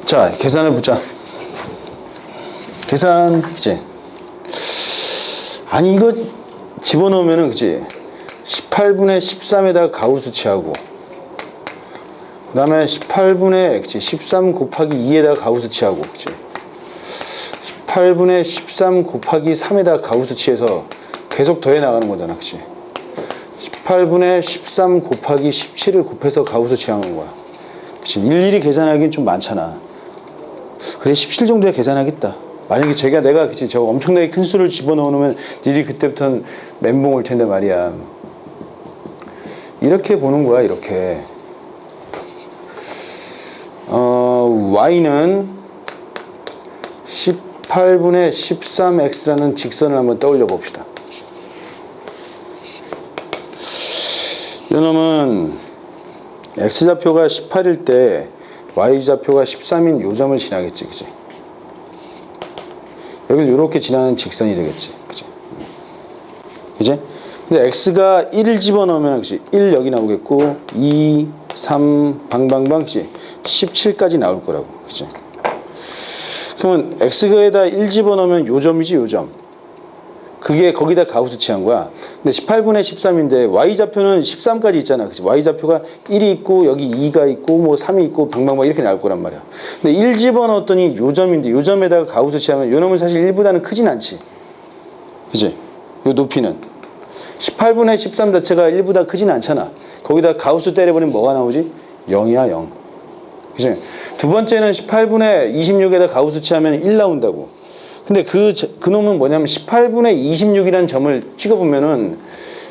자, 계산해 보자. 계산, 그치? 아니, 이거 집어넣으면은, 그치? 18분의 13에다가 가우스 취하고, 그 다음에 18분의, 그치? 13 곱하기 2에다가 가우스 취하고, 그치? 18분의 13 곱하기 3에다가 가우스 취해서 계속 더해 나가는 거잖아, 그치? 18분의 13 곱하기 17을 곱해서 가우스 취하는 거야. 그치? 일일이 계산하기는 좀 많잖아. 그래, 17 정도야 계산하겠다. 만약에 내가 그치, 저 엄청나게 큰 수를 집어넣으면 니들이 그때부터는 멘붕 올 텐데 말이야. 이렇게 보는 거야, 이렇게. y는 18분의 13x라는 직선을 한번 떠올려 봅시다. 이놈은 x좌표가 18일 때 y좌표가 13인 요 점을 지나겠지, 그치? 여기를 이렇게 지나는 직선이 되겠지, 그치? 그치? 근데 x가 1을 집어넣으면, 그치? 1 여기 나오겠고, 2, 3, 방방방, 그치? 17까지 나올 거라고, 그치? 그러면 x에다 1 집어넣으면 요 점이지, 요 점. 그게 거기다 가우스 취한 거야. 근데 18분의 13인데 y좌표는 13까지 있잖아. 그치? y좌표가 1이 있고 여기 2가 있고 뭐 3이 있고 방방방 이렇게 나올 거란 말이야. 근데 1 집어넣었더니 요 점인데 요 점에다가 가우스 취하면 요 놈은 사실 1보다는 크진 않지. 그치? 요 높이는 18분의 13 자체가 1보다 크진 않잖아. 거기다 가우스 때려버리면 뭐가 나오지? 0이야, 0. 그치? 두 번째는 18분의 26에다 가우스 취하면 1 나온다고. 근데 그 놈은 뭐냐면 18분의 26이라는 점을 찍어보면은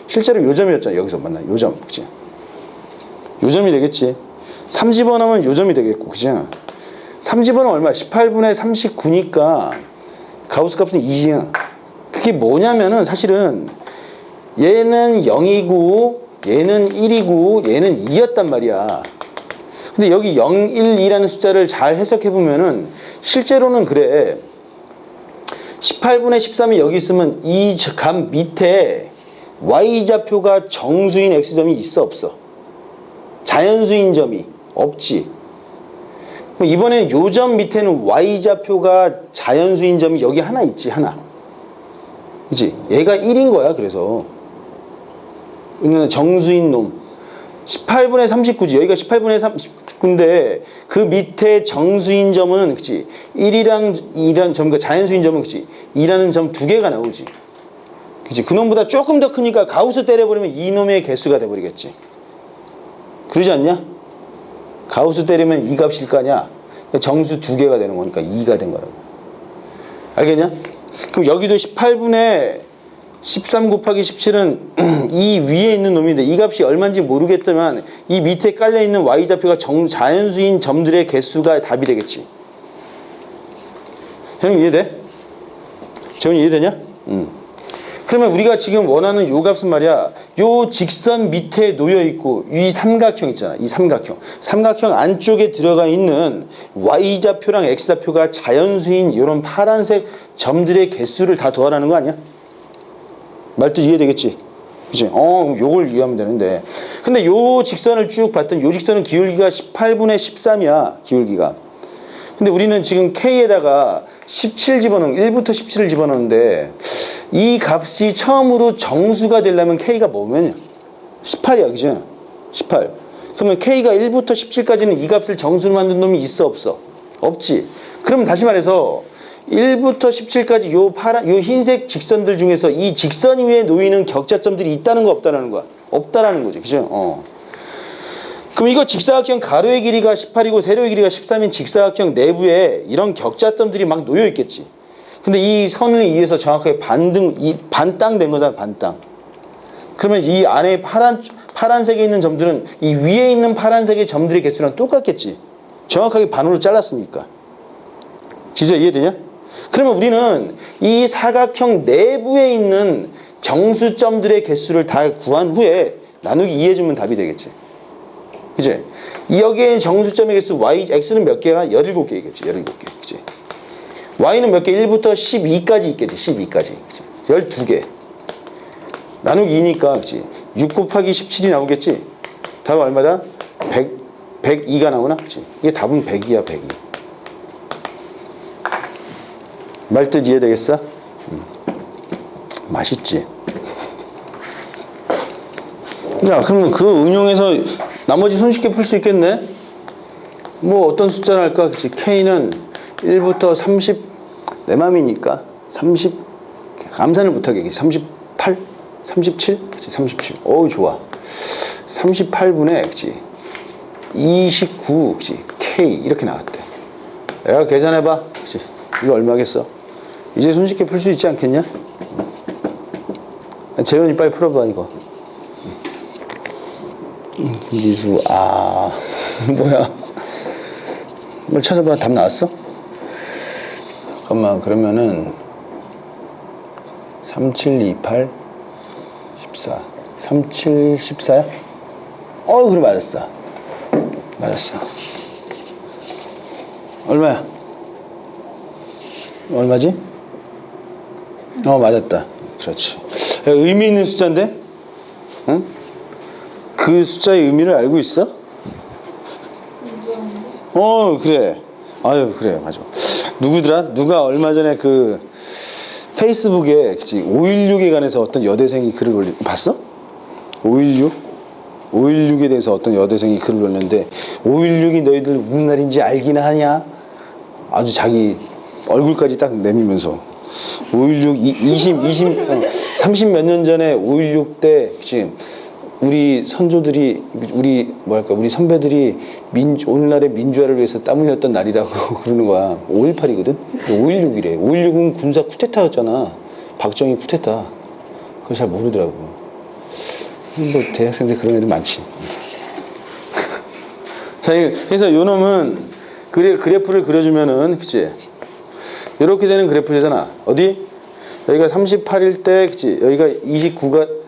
실제로 요 점이었잖아. 여기서 만나. 요 점. 그치? 요 점이 되겠지. 3 집어넣으면 요 점이 되겠고. 그치? 3 집어넣으면 얼마야? 18분의 39니까 가우스 값은 2지. 그게 뭐냐면은 사실은 얘는 0이고 얘는 1이고 얘는 2였단 말이야. 근데 여기 0, 1, 2라는 숫자를 잘 해석해보면은 실제로는 그래. 18분의 13이 여기 있으면 이 값 밑에 y좌표가 정수인 x점이 있어, 없어? 자연수인 점이 없지. 그럼 이번엔 요 점 밑에는 y좌표가 자연수인 점이 여기 하나 있지, 하나. 그치? 얘가 1인 거야, 그래서. 정수인 놈. 18분의 39지. 여기가 18분의 39인데 그 밑에 정수인 점은, 그치? 1이랑 2라는 점과 자연수인 점은, 그치? 2라는 점 두 개가 나오지. 그치? 그놈보다 조금 더 크니까 가우스 때려버리면 이놈의 개수가 돼버리겠지. 그러지 않냐? 가우스 때리면 이 값일 거 아니야? 정수 두 개가 되는 거니까 2가 된 거라고. 알겠냐? 그럼 여기도 18분의 13 곱하기 17은 이 위에 있는 놈인데 이 값이 얼마인지 모르겠지만 이 밑에 깔려있는 y좌표가 자연수인 점들의 개수가 답이 되겠지. 형 이해돼? 재훈이 이해되냐? 그러면 우리가 지금 원하는 요 값은 말이야, 요 직선 밑에 놓여있고 이 삼각형 있잖아. 이 삼각형 안쪽에 들어가 있는 y좌표랑 x좌표가 자연수인 이런 파란색 점들의 개수를 다 더하라는 거 아니야? 말뜻 이해되겠지? 그치? 요걸 이해하면 되는데. 근데 요 직선을 쭉 봤더니 요 직선은 기울기가 18분의 13이야, 기울기가. 근데 우리는 지금 K에다가 17 집어넣은, 1부터 17을 집어넣는데 이 값이 처음으로 정수가 되려면 K가 뭐면 18이야, 그치? 18. 그러면 K가 1부터 17까지는 이 값을 정수로 만든 놈이 있어, 없어? 없지. 그럼 다시 말해서 1부터 17까지 요 흰색 직선들 중에서 이 직선 위에 놓이는 격자점들이 있다는 거, 없다라는 거야? 없다라는 거지. 그죠? 그럼 이거 직사각형 가로의 길이가 18이고 세로의 길이가 13인 직사각형 내부에 이런 격자점들이 막 놓여 있겠지. 근데 이 선을 의해서 정확하게 반땅 된 거잖아, 반땅. 그러면 이 안에 파란색에 있는 점들은 이 위에 있는 파란색의 점들의 개수랑 똑같겠지. 정확하게 반으로 잘랐으니까. 진짜 이해되냐? 그러면 우리는 이 사각형 내부에 있는 정수점들의 개수를 다 구한 후에 나누기 2해주면 답이 되겠지. 그치? 여기에 정수점의 개수 x는 몇 개가? 17개겠지. 17개. 그치? y는 몇 개? 1부터 12까지 있겠지. 12까지. 그치? 12개. 나누기 2니까 그치? 6 곱하기 17이 나오겠지? 답은 얼마다? 102가 나오나? 그치? 이게 답은 100이야 102. 말뜻 이해되겠어? 맛있지? 야, 그러면 그 응용해서 나머지 손쉽게 풀 수 있겠네? 뭐 어떤 숫자를 할까? 그치? K는 1부터 30, 내 맘이니까 30, 암산을 못하게 38? 37? 그치? 37. 어우, 좋아. 38분의, 그치? 29, 그치? K. 이렇게 나왔대. 내가 계산해봐. 그치? 이거 얼마겠어? 이제 손쉽게 풀 수 있지 않겠냐? 재현이 빨리 풀어봐, 이거. 미수, 뭐야. 뭘 찾아봐. 답 나왔어? 잠깐만, 그러면은 3728 14 37 14야? 그래 맞았어. 얼마야? 얼마지? 맞았다. 그렇지. 야, 의미 있는 숫자인데? 응? 그 숫자의 의미를 알고 있어? 그래. 아유, 그래, 맞아. 누구더라? 누가 얼마 전에 그 페이스북에 5.16에 관해서 어떤 여대생이 글을 봤어? 5.16? 5.16에 대해서 어떤 여대생이 글을 올렸는데 5.16이 너희들 무슨 날인지 알긴 하냐? 아주 자기 얼굴까지 딱 내밀면서 5.16 30 몇 년 전에 5.16 때 지금 우리 선조들이 우리 선배들이 오늘날의 민주화를 위해서 땀 흘렸던 날이라고 그러는 거야. 5.18이거든. 5.16이래. 5.16은 군사 쿠데타였잖아. 박정희 쿠데타. 그걸 잘 모르더라고. 뭐 대학생들 그런 애들 많지. 자, 그래서 요 놈은 그래프를 그려주면은, 그치? 이렇게 되는 그래프잖아. 어디? 여기가 38일 때, 그치? 여기가 29가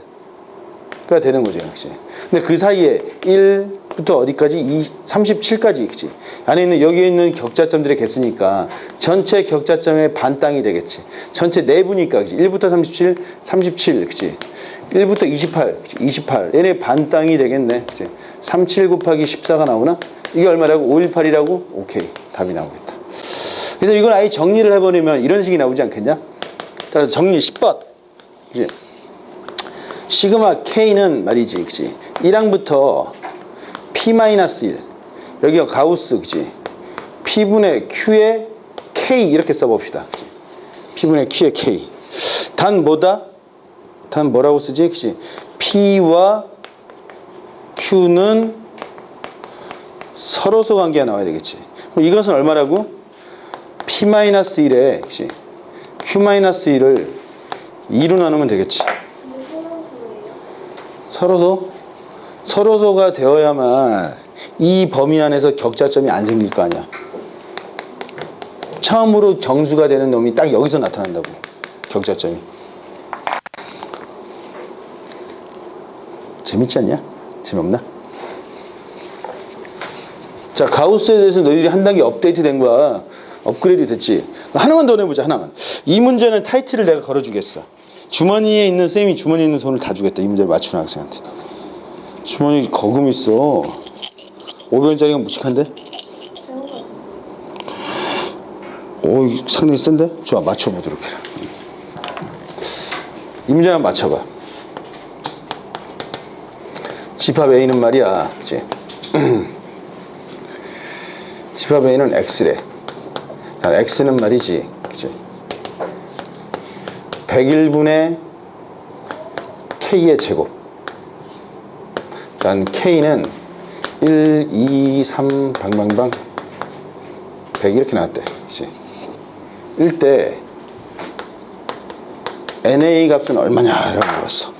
되는 거죠, 그치? 근데 그 사이에 1부터 어디까지? 37까지, 그치? 안에 있는, 여기에 있는 격자점들의 개수니까 전체 격자점의 반 땅이 되겠지. 전체 내부니까, 그치? 1부터 37, 37, 그치? 1부터 28, 그치? 28. 얘네 반 땅이 되겠네, 그치? 37 곱하기 14가 나오나? 이게 얼마라고? 518이라고? 오케이. 답이 나오겠다. 그래서 이걸 아예 정리를 해버리면 이런 식이 나오지 않겠냐? 따라서 정리 10번. 그치? 시그마 K는 말이지, 그치? 1항부터 P-1. 여기가 가우스, 그치? P분의 Q의 K 이렇게 써봅시다. 그치? P분의 Q의 K. 단 뭐다? 단 뭐라고 쓰지? 그치? P와 Q는 서로소 관계가 나와야 되겠지. 그럼 이것은 얼마라고? P-1에, 그치? Q-1을 2로 나누면 되겠지. 서로소가 되어야만 이 범위 안에서 격자점이 안 생길 거 아니야. 처음으로 정수가 되는 놈이 딱 여기서 나타난다고. 격자점이. 재밌지 않냐? 재미없나? 자, 가우스에 대해서 너희들이 한 단계 업데이트 된 거야. 업그레이드 됐지. 하나만 더 내보자. 하나만. 이 문제는 타이틀을 내가 걸어주겠어. 주머니에 있는 쌤이 주머니에 있는 돈을 다 주겠다. 이 문제를 맞추는 학생한테. 주머니 거금 있어. 500원짜리가 무식한데? 오, 상당히 센데? 좋아, 맞춰보도록 해라. 이 문제 한번 맞춰봐. 집합 A는 말이야, 그치? 집합 A는 X래. 자, X는 말이지, 그치? 101분의 K의 제곱. 난 K는 1, 2, 3, 방방방 100 이렇게 나왔대. 그치? 1대 NA 값은 얼마냐? 라고 물었어.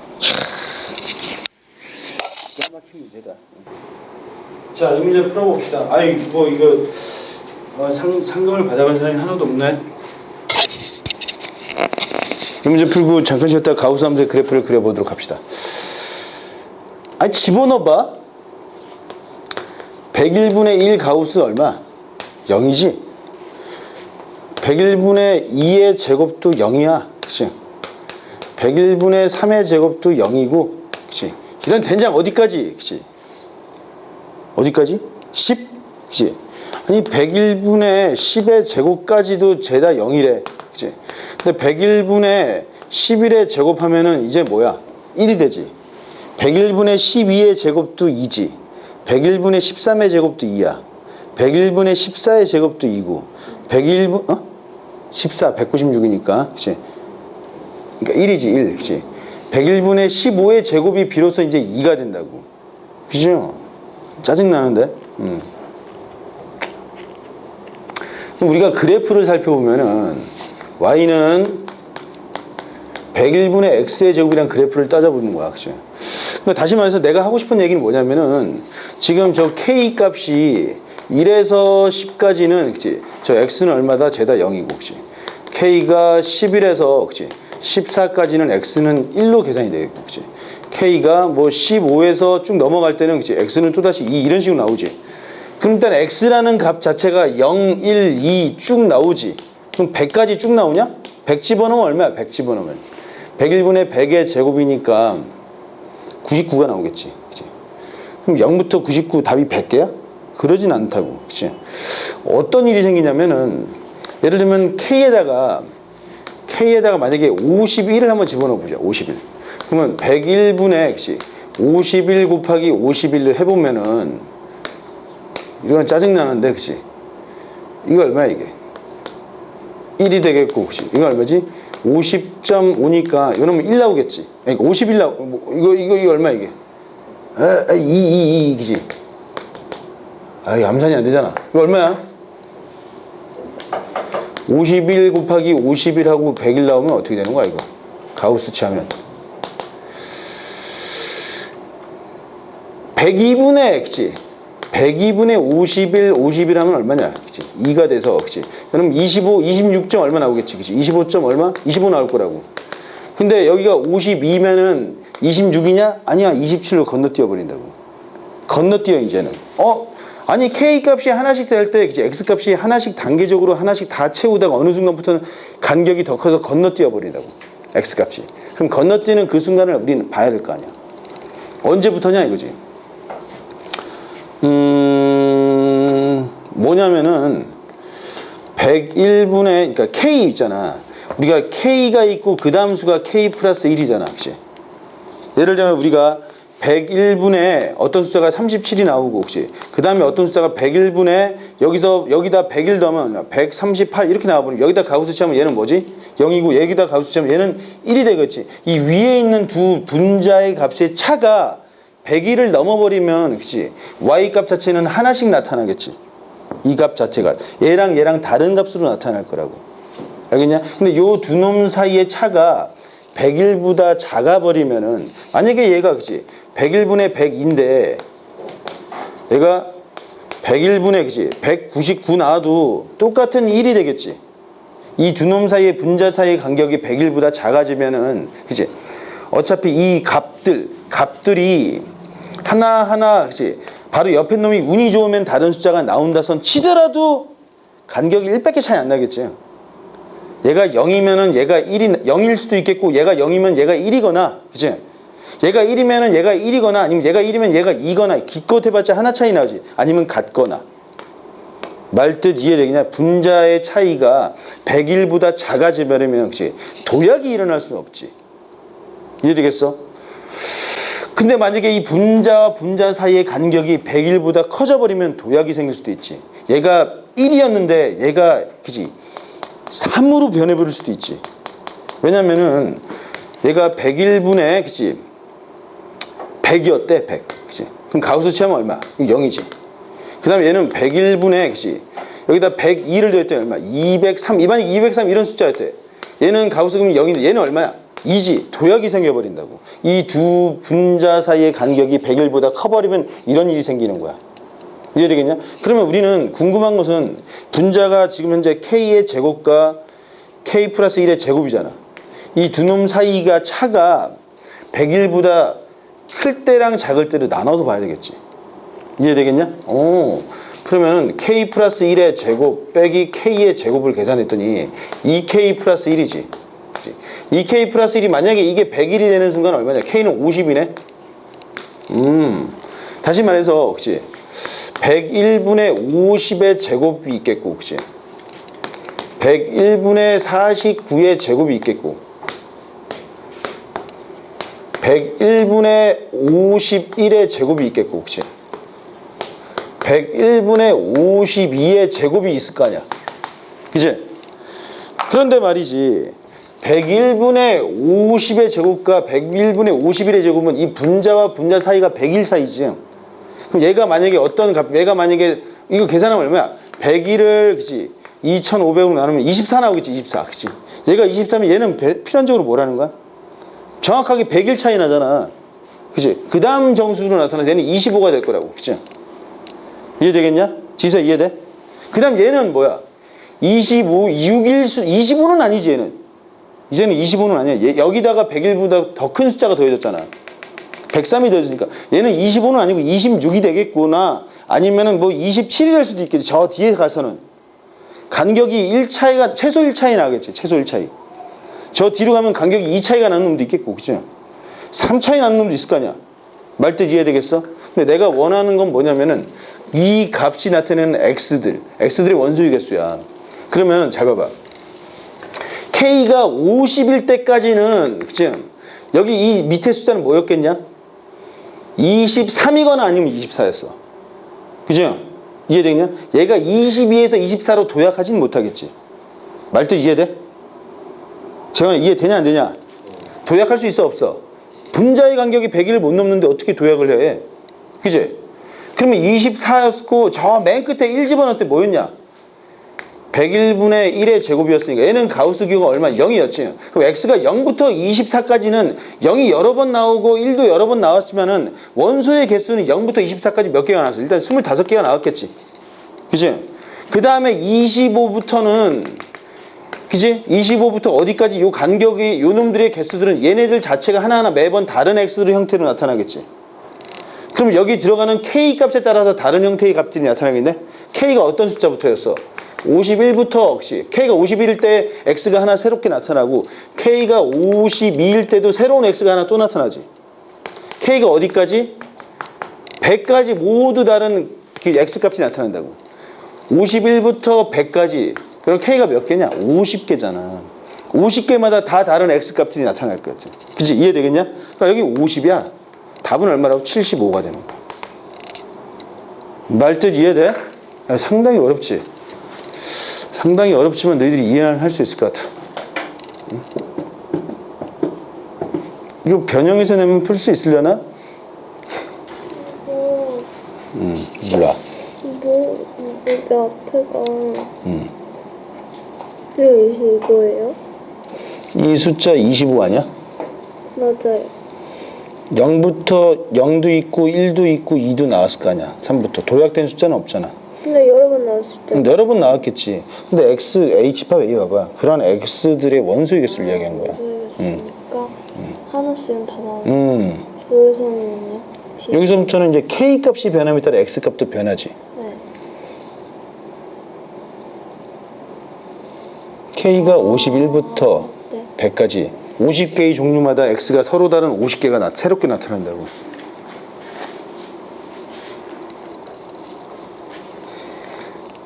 기가 막힌 문제다. 자, 이 문제 풀어봅시다. 아이, 뭐, 이거, 상금을 받아간 사람이 하나도 없네. 이 문제 풀고 잠깐 쉬었다가 가우스 함수의 그래프를 그려보도록 합시다. 아니, 집어넣어봐. 101분의 1 가우스 얼마? 0이지? 101분의 2의 제곱도 0이야. 그치? 101분의 3의 제곱도 0이고, 그치? 이런 된장 어디까지? 그치? 어디까지? 10? 그치? 아니, 101분의 10의 제곱까지도 죄다 0이래. 그치? 근데 101분의 11의 제곱하면은 이제 뭐야? 1이 되지. 101분의 12의 제곱도 2지. 101분의 13의 제곱도 2야. 101분의 14의 제곱도 2고. 101분, 14, 196이니까. 그치? 그러니까 1이지, 1. 그치? 101분의 15의 제곱이 비로소 이제 2가 된다고. 그죠? 짜증나는데? 그럼 우리가 그래프를 살펴보면은, y는 101분의 x의 제곱이란 그래프를 따져보는 거야. 그치? 그러니까 다시 말해서 내가 하고 싶은 얘기는 뭐냐면은, 지금 저 k 값이 1에서 10까지는, 그치? 저 x는 얼마다? 죄다 0이고, 그치? k가 11에서, 그치? 14까지는 x는 1로 계산이 되겠고, 그치? k가 뭐 15에서 쭉 넘어갈 때는, 그치? x는 또다시 2 이런 식으로 나오지. 그럼 일단 x라는 값 자체가 0, 1, 2 쭉 나오지. 그럼 100까지 쭉 나오냐? 100 집어넣으면 얼마야? 100 집어넣으면 101분의 100의 제곱이니까 99가 나오겠지. 그치? 그럼 0부터 99 답이 100개야? 그러진 않다고. 그치? 어떤 일이 생기냐면은, 예를 들면 K에다가 만약에 51을 한번 집어넣어 보자. 51. 그러면 101분의, 그치? 51 곱하기 51을 해보면은, 이건 짜증나는데, 그치? 이거 얼마야, 이게? 1이 되겠고, 그치? 이거 얼마지? 50.5니까, 이러면 1 나오겠지? 그러니까 51 이거 얼마야, 이게? 2, 그치? 암산이 안 되잖아. 이거 얼마야? 51 곱하기 51하고 101 나오면 어떻게 되는 거야, 이거? 가우스 취하면. 102분의, 그치? 102분의 51 하면 얼마냐? 그치? 2가 돼서, 그치? 그럼 26점 얼마 나오겠지? 그치? 25점 얼마? 25 나올 거라고. 근데 여기가 52면은 26이냐? 아니야, 27로 건너뛰어 버린다고. 건너뛰어, 이제는. 아니, k 값이 하나씩 될 때, 그치? x 값이 하나씩 단계적으로 하나씩 다 채우다가 어느 순간부터는 간격이 더 커서 건너뛰어 버린다고. x 값이. 그럼 건너뛰는 그 순간을 우리는 봐야 될 거 아니야. 언제부터냐, 이거지. 뭐냐면은 101분의, 그러니까 k 있잖아. 우리가 k가 있고 그 다음 수가 k 플러스 1이잖아. 그치? 예를 들면 우리가 101분의 어떤 숫자가 37이 나오고, 혹시 그 다음에 어떤 숫자가 101분의 여기다 101 더하면 138 이렇게 나와버리면, 여기다 가우스 치하면 얘는 뭐지? 0이고, 여기다 가우스 치하면 얘는 1이 되겠지. 이 위에 있는 두 분자의 값의 차가 101을 넘어버리면, 그치? y 값 자체는 하나씩 나타나겠지. 이 값 자체가 얘랑 다른 값으로 나타날 거라고. 알겠냐? 근데 요 두 놈 사이의 차가 101보다 작아버리면은, 만약에 얘가, 그치? 101분의 100인데 얘가 101분의, 그치? 199 나와도 똑같은 1이 되겠지. 이 두 놈 사이의 분자 사이의 간격이 101보다 작아지면은, 그치? 어차피 이 값들이 하나하나, 그치? 바로 옆에 놈이 운이 좋으면 다른 숫자가 나온다 선 치더라도 간격이 1밖에 차이 안 나겠지. 얘가 0이면은 얘가 0일 수도 있겠고, 얘가 0이면 얘가 1이거나, 그치? 얘가 1이면은 얘가 1이거나, 아니면 얘가 1이면 얘가 2거나, 기껏 해봤자 하나 차이 나지. 아니면 같거나. 말뜻 이해되겠냐? 분자의 차이가 101보다 작아지면, 그치? 도약이 일어날 수는 없지. 이해되겠어? 근데 만약에 이 분자와 분자 사이의 간격이 101보다 커져버리면 도약이 생길 수도 있지. 얘가 1이었는데 얘가, 그치? 3으로 변해버릴 수도 있지. 왜냐면은 얘가 101분의, 그치? 100이었대, 100. 그치? 그럼 가우스 취하면 얼마? 0이지. 그 다음에 얘는 101분의, 그치? 여기다 102를 더했더니 얼마? 203, 만약 203 이런 숫자였대. 얘는 가우스 그러면 0인데 얘는 얼마야? 2지. 도약이 생겨버린다고. 이 두 분자 사이의 간격이 101보다 커버리면 이런 일이 생기는 거야. 이해되겠냐? 그러면 우리는 궁금한 것은, 분자가 지금 현재 k의 제곱과 k 플러스 1의 제곱이잖아. 이 두 놈 사이가 차가 101보다 클 때랑 작을 때를 나눠서 봐야 되겠지. 이해되겠냐? 그러면 k 플러스 1의 제곱 빼기 k의 제곱을 계산했더니 2k 플러스 1이지. 그치? 2K 플러스 1이 만약에 이게 100일이 되는 순간 얼마냐? K는 50이네? 다시 말해서, 그치? 101분의 50의 제곱이 있겠고, 그치? 101분의 49의 제곱이 있겠고, 101분의 51의 제곱이 있겠고, 그치? 101분의 52의 제곱이 있을 거 아니야. 그치? 그런데 말이지, 101분의 50의 제곱과 101분의 51의 제곱은 이 분자와 분자 사이가 100일 사이지. 그럼 얘가 만약에 얘가 만약에, 이거 계산하면 얼마야? 101을, 그치? 2,500으로 나누면 24 나오겠지, 24. 그치? 얘가 23면 얘는 필연적으로 뭐라는 거야? 정확하게 100일 차이 나잖아. 그치? 그 다음 정수로 나타나서 얘는 25가 될 거라고. 그치? 이해되겠냐? 지수야, 이해돼? 그 다음 얘는 뭐야? 25는 아니지, 얘는. 이제는 25는 아니야. 여기다가 101보다 더 큰 숫자가 더해졌잖아. 103이 더해졌으니까. 얘는 25는 아니고 26이 되겠구나. 아니면은 뭐 27이 될 수도 있겠지. 저 뒤에 가서는. 간격이 1차이가, 최소 1차이 나겠지. 최소 1차이. 저 뒤로 가면 간격이 2차이가 나는 놈도 있겠고, 그치? 3차이 나는 놈도 있을 거 아니야. 말뜻 이해되겠어? 근데 내가 원하는 건 뭐냐면은 이 값이 나타내는 x들이 원소유 개수야. 그러면 잘 봐봐. K가 50일 때까지는, 그치? 여기 이 밑에 숫자는 뭐였겠냐? 23이거나 아니면 24였어. 그죠? 이해되냐? 얘가 22에서 24로 도약하지는 못하겠지. 말뜻 이해돼? 재환아, 이해되냐 안 되냐? 도약할 수 있어 없어? 분자의 간격이 100일을 못 넘는데 어떻게 도약을 해? 그치? 그러면 24였고 저 맨 끝에 1 집어넣을 때 뭐였냐? 101분의 1의 제곱이었으니까 얘는 가우스 기호가 얼마? 0이었지. 그럼 x가 0부터 24까지는 0이 여러 번 나오고 1도 여러 번 나왔지만은 원소의 개수는 0부터 24까지 몇 개가 나왔어? 일단 25개가 나왔겠지. 그치? 그 다음에 25부터는, 그치? 25부터 어디까지 요 간격이, 요 놈들의 개수들은 얘네들 자체가 하나하나 매번 다른 x들 형태로 나타나겠지. 그럼 여기 들어가는 k 값에 따라서 다른 형태의 값들이 나타나겠네? k가 어떤 숫자부터였어? 51부터, 그치? K가 51일 때 X가 하나 새롭게 나타나고 K가 52일 때도 새로운 X가 하나 또 나타나지. K가 어디까지? 100까지 모두 다른 그 X값이 나타난다고. 51부터 100까지. 그럼 K가 몇 개냐? 50개잖아. 50개마다 다 다른 X값들이 나타날 거지. 그치? 이해되겠냐? 그러니까 여기 50이야. 답은 얼마라고? 75가 되는 거야. 말뜻 이해돼? 상당히 어렵지? 상당히 어렵지만 너희들이 이해는 할 수 있을 것 같아. 이거 변형해서 내면 풀 수 있으려나? 몰라. 이게 앞에가 이거예요? 이 숫자 25 아니야? 맞아요. 0부터 0도 있고 1도 있고 2도 나왔을 거 아니야. 3부터. 도약된 숫자는 없잖아. 근데 여러 번 나왔었죠. 여러 번 나왔겠지. 근데 X, H파 A 봐봐. 그런 X들의 원소유 개수를 이야기한 거야. 원소유였으니까 하나씩은 다 나오고 여기서는요? 뒤에. 여기서부터는 이제 K 값이 변함에 따라 X 값도 변하지. 네. K가 51부터 네. 100까지 50개의 종류마다 X가 서로 다른 50개가 새롭게 나타난다고.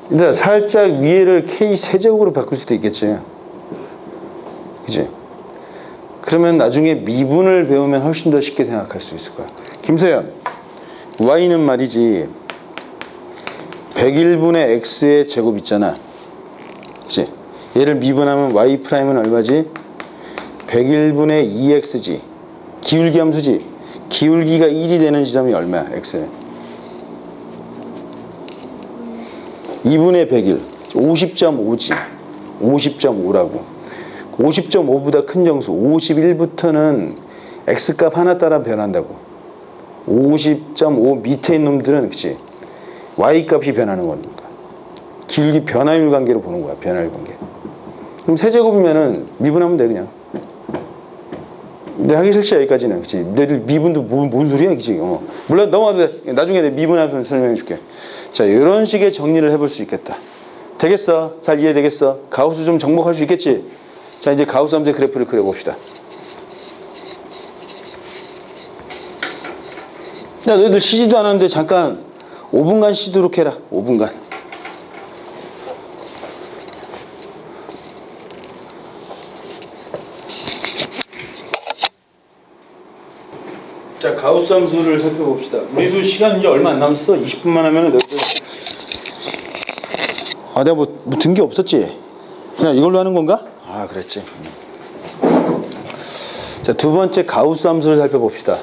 근데 살짝 위에를 K 세제곱으로 바꿀 수도 있겠지. 그치? 그러면 나중에 미분을 배우면 훨씬 더 쉽게 생각할 수 있을 거야. 김세현, Y는 말이지 101분의 X의 제곱 있잖아. 그치? 얘를 미분하면 Y'은 얼마지? 101분의 2X지. 기울기 함수지. 기울기가 1이 되는 지점이 얼마야? X는 2분의 100일 50.5지. 50.5라고. 50.5보다 큰 정수 51부터는 X값 하나 따라 변한다고. 50.5 밑에 있는 놈들은, 그치? Y값이 변하는 거니까. 기울기 변화율 관계로 보는 거야. 변화율 관계. 그럼 세제곱이면은 미분하면 돼 그냥. 근데 하기 싫지 여기까지는. 그치? 너희들 미분도 뭔 소리야, 그치? 물론 넘어가도 돼. 나중에 내 미분하면서 설명해 줄게. 자, 이런 식의 정리를 해볼 수 있겠다. 되겠어? 잘 이해되겠어? 가우스 좀 정복할 수 있겠지? 자, 이제 가우스 함수의 그래프를 그려봅시다. 야, 너희들 쉬지도 않았는데 잠깐 5분간 쉬도록 해라. 5분간. 자, 가우스 함수를 살펴봅시다. 우리도 시간 이제 얼마 안 남았어. 20분만 하면은 너희들. 아, 내가 뭐 든 게 없었지? 그냥 이걸로 하는 건가? 아, 그랬지. 자, 두 번째 가우스 함수를 살펴봅시다.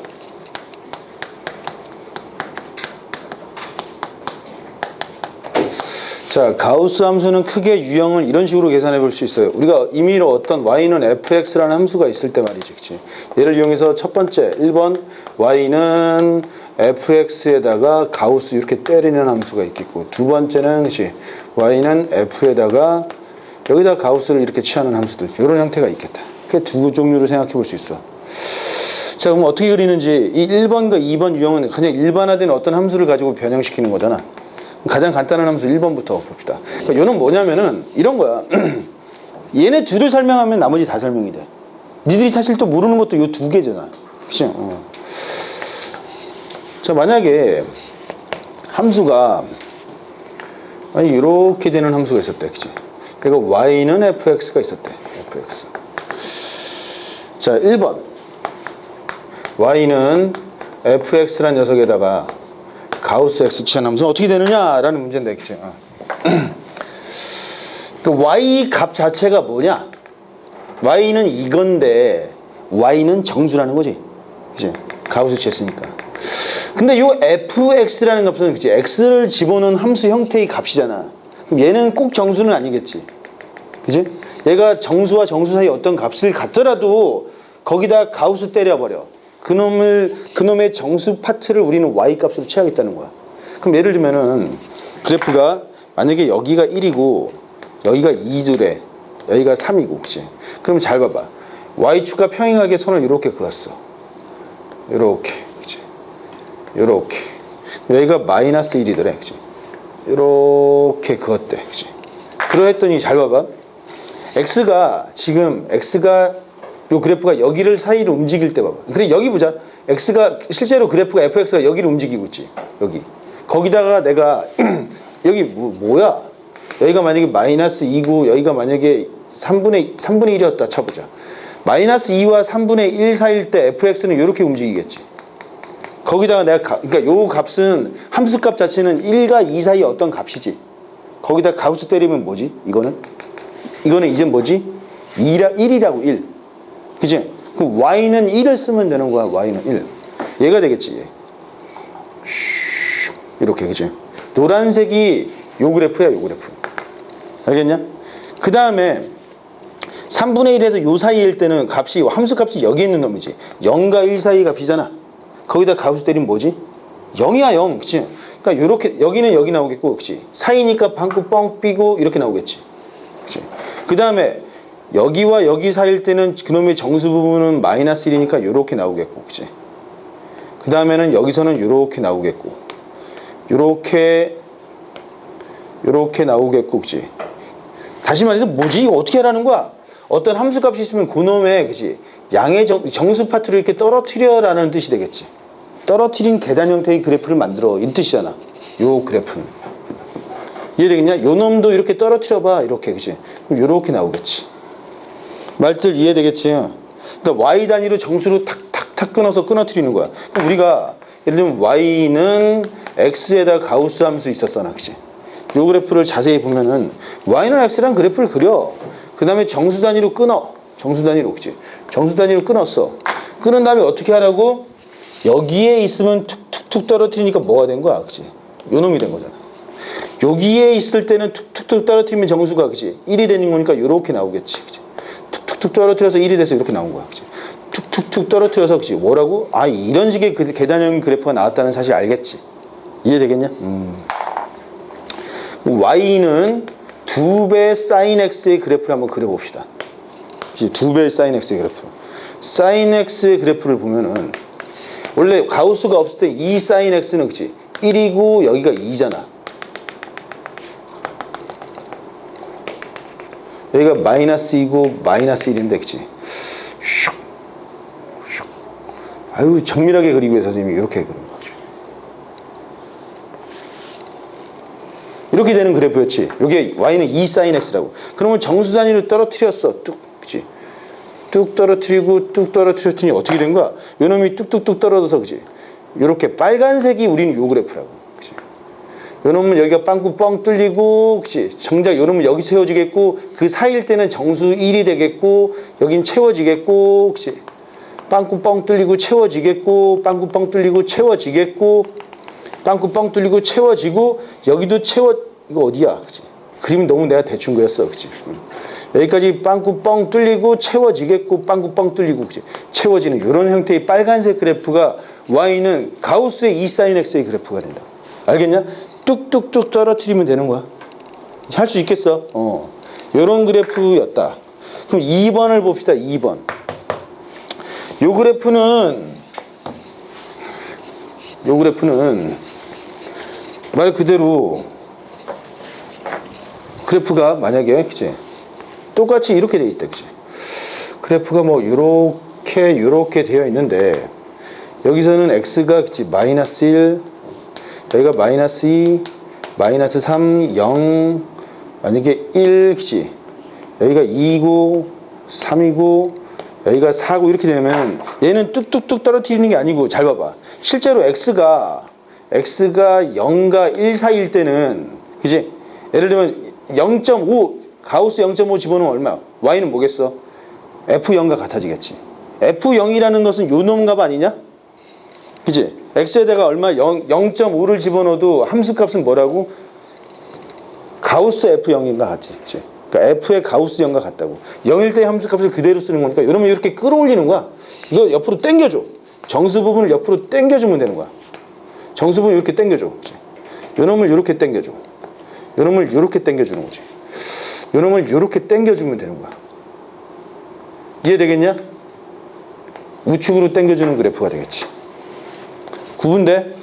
자, 가우스 함수는 크게 유형을 이런 식으로 계산해 볼 수 있어요. 우리가 임의로 어떤 y는 fx라는 함수가 있을 때 말이지. 그치? 얘를 이용해서 첫 번째 1번 y는 fx에다가 가우스 이렇게 때리는 함수가 있겠고, 두 번째는 그치? y는 f에다가 여기다 가우스를 이렇게 취하는 함수들, 이런 형태가 있겠다. 그 두 종류를 생각해 볼 수 있어. 자, 그럼 어떻게 그리는지, 이 1번과 2번 유형은 그냥 일반화된 어떤 함수를 가지고 변형시키는 거잖아. 가장 간단한 함수 1번부터 봅시다. 그러니까 이거는 뭐냐면은 이런 거야. 얘네 둘을 설명하면 나머지 다 설명이 돼. 니들이 사실 또 모르는 것도 요 두 개잖아. 그치? 자, 만약에 함수가 이렇게 되는 함수가 있었대. 그치? 그러니까 y는 fx가 있었대. fx. 자, 1번. y는 fx란 녀석에다가 가우스 x 취한 함수는 어떻게 되느냐라는 문제인데, 그치? 그 y 값 자체가 뭐냐? y는 이건데 y는 정수라는 거지, 그치? 가우스 취했으니까. 근데 요 fx라는 값은 그치? x를 집어넣은 함수 형태의 값이잖아. 그럼 얘는 꼭 정수는 아니겠지, 그치? 얘가 정수와 정수 사이 어떤 값을 갖더라도 거기다 가우스 때려버려. 그놈의 정수 파트를 우리는 y 값으로 취하겠다는 거야. 그럼 예를 들면은 그래프가 만약에 여기가 1이고 여기가 2래, 여기가 3이고, 그치? 그럼 잘 봐봐. y축과 평행하게 선을 이렇게 그었어. 이렇게, 그치? 이렇게. 여기가 마이너스 1이더래, 그치? 이렇게 그었대, 그치? 그러했더니 잘 봐봐. x가 요 그래프가 여기를 사이를 움직일 때 봐봐. 그래, 여기 보자. x가 실제로 그래프가 fx가 여기를 움직이고 있지. 여기. 거기다가 내가 여기 뭐야? 여기가 만약에 마이너스 2고 여기가 만약에 3분의 1이었다 쳐보자. 마이너스 2와 3분의 1 사이일 때 fx는 이렇게 움직이겠지. 거기다가 내가 그러니까 요 값은 함수값 자체는 1과 2 사이의 어떤 값이지. 거기다 가우스 때리면 뭐지? 이거는 이제 뭐지? 1이라고 1. 그치? 그럼 y는 1을 쓰면 되는 거야. y는 1. 얘가 되겠지. 이렇게, 그치? 노란색이 요 그래프야, 요 그래프. 알겠냐? 그 다음에 3분의 1에서 요 사이일 때는 값이, 함수 값이 여기 있는 놈이지. 0과 1 사이 값이잖아. 거기다 가우스 때리면 뭐지? 0이야, 0. 그치? 그러니까 요렇게, 여기는 여기 나오겠고, 그치? 사이니까 방구 뻥 삐고 이렇게 나오겠지. 그치? 그 다음에 여기와 여기 사이일 때는 그놈의 정수 부분은 마이너스 1이니까 요렇게 나오겠고, 그치? 그 다음에는 여기서는 요렇게 나오겠고, 요렇게 나오겠고, 그치? 다시 말해서 뭐지? 이거 어떻게 하라는 거야? 어떤 함수값이 있으면 그놈의, 그치? 양의 정수 파트를 이렇게 떨어뜨려라는 뜻이 되겠지. 떨어뜨린 계단 형태의 그래프를 만들어, 이 뜻이잖아. 요 그래프는. 이해되겠냐? 요 놈도 이렇게 떨어뜨려봐. 이렇게, 그치? 그럼 요렇게 나오겠지. 말들 이해되겠지? 그러니까 y 단위로 정수로 탁탁탁 끊어뜨리는 거야. 그럼 우리가 예를 들면 y는 x에다 가우스 함수 있었잖아, 그치? 요 그래프를 자세히 보면은 y는 x란 그래프를 그려. 그 다음에 정수 단위로 끊어. 정수 단위로, 그치? 정수 단위로 끊었어. 끊은 다음에 어떻게 하라고? 여기에 있으면 툭툭툭 떨어뜨리니까 뭐가 된 거야, 그치? 요 놈이 된 거잖아. 여기에 있을 때는 툭툭툭 떨어뜨리면 정수가, 그치? 1이 되는 거니까 요렇게 나오겠지, 그치? 툭툭툭 떨어뜨려서 1이 돼서 이렇게 나온 거야, 그치? 툭툭툭 떨어뜨려서, 그치? 뭐라고? 아, 이런 식의 그 계단형 그래프가 나왔다는 사실 알겠지? 이해되겠냐? y는 2배 sin x의 그래프를 한번 그려봅시다. 이제 2배 sin x의 그래프. sin x의 그래프를 보면은 원래 가우스가 없을 때 2 sin x는, 그치? 1이고 여기가 2잖아. 여기가 마이너스 2고 마이너스 1인데 그치? 슉, 슉. 아유 정밀하게 그리기 위해서 선생님이 이렇게 그린 거죠. 이렇게 되는 그래프였지. 여기 y는 2 sin x라고. 그러면 정수 단위로 떨어뜨렸어. 뚝, 그치? 뚝 떨어뜨리고 뚝 떨어뜨렸더니 어떻게 된 거야? 요 놈이 뚝뚝뚝 떨어져서 그치? 요렇게 빨간색이 우리는 요 그래프라고. 그치? 요 놈은 여기가 빵꾸 뻥 뚫리고, 그치? 정작 요 놈은 여기 채워지겠고, 그 사이일 때는 정수 1이 되겠고, 여긴 채워지겠고, 그치? 빵꾸 뻥 뚫리고 채워지겠고, 빵꾸 뻥 뚫리고 채워지겠고, 빵꾸 뻥 뚫리고 채워지고, 여기도 이거 어디야? 그치? 그림이 너무 내가 대충 그렸어. 그치? 여기까지 빵꾸 뻥 뚫리고 채워지겠고, 빵꾸 뻥 뚫리고, 그치? 채워지는 이런 형태의 빨간색 그래프가 y는 가우스의 2 sin x의 그래프가 된다. 알겠냐? 뚝뚝뚝 떨어뜨리면 되는 거야. 할 수 있겠어? 요런 그래프였다. 그럼 2번을 봅시다. 2번. 요 그래프는 말 그대로 그래프가 만약에 그치? 똑같이 이렇게 돼 있다. 그치? 그래프가 뭐 요렇게 되어 있는데 여기서는 x가 그치? 마이너스 1, 여기가 마이너스 2, 마이너스 3, 0, 만약에 1, 그치? 여기가 2고 3이고 여기가 4고 이렇게 되면 얘는 뚝뚝뚝 떨어뜨리는 게 아니고 잘 봐봐. 실제로 x가 0과 1 사이일 때는 그치? 예를 들면 0.5 가우스 0.5 집어넣으면 얼마? y는 뭐겠어? f0과 같아지겠지. f0이라는 것은 요 놈 값 아니냐? 그치? x에다가 얼마? 0.5를 집어넣어도 함수값은 뭐라고? 가우스 f0인가 같지. 그치? 그러니까 f의 가우스 0과 같다고. 0일 때 함수값을 그대로 쓰는 거니까 이러면 이렇게 끌어올리는 거야. 이거 옆으로 당겨줘. 정수 부분을 옆으로 당겨주면 되는 거야. 정수 부분을 이렇게 당겨줘. 그치? 요 놈을 이렇게 당겨줘. 요 놈을 이렇게 당겨주는 거지. 요 놈을 이렇게 당겨주면 되는 거야. 이해되겠냐? 우측으로 당겨주는 그래프가 되겠지. 구분돼?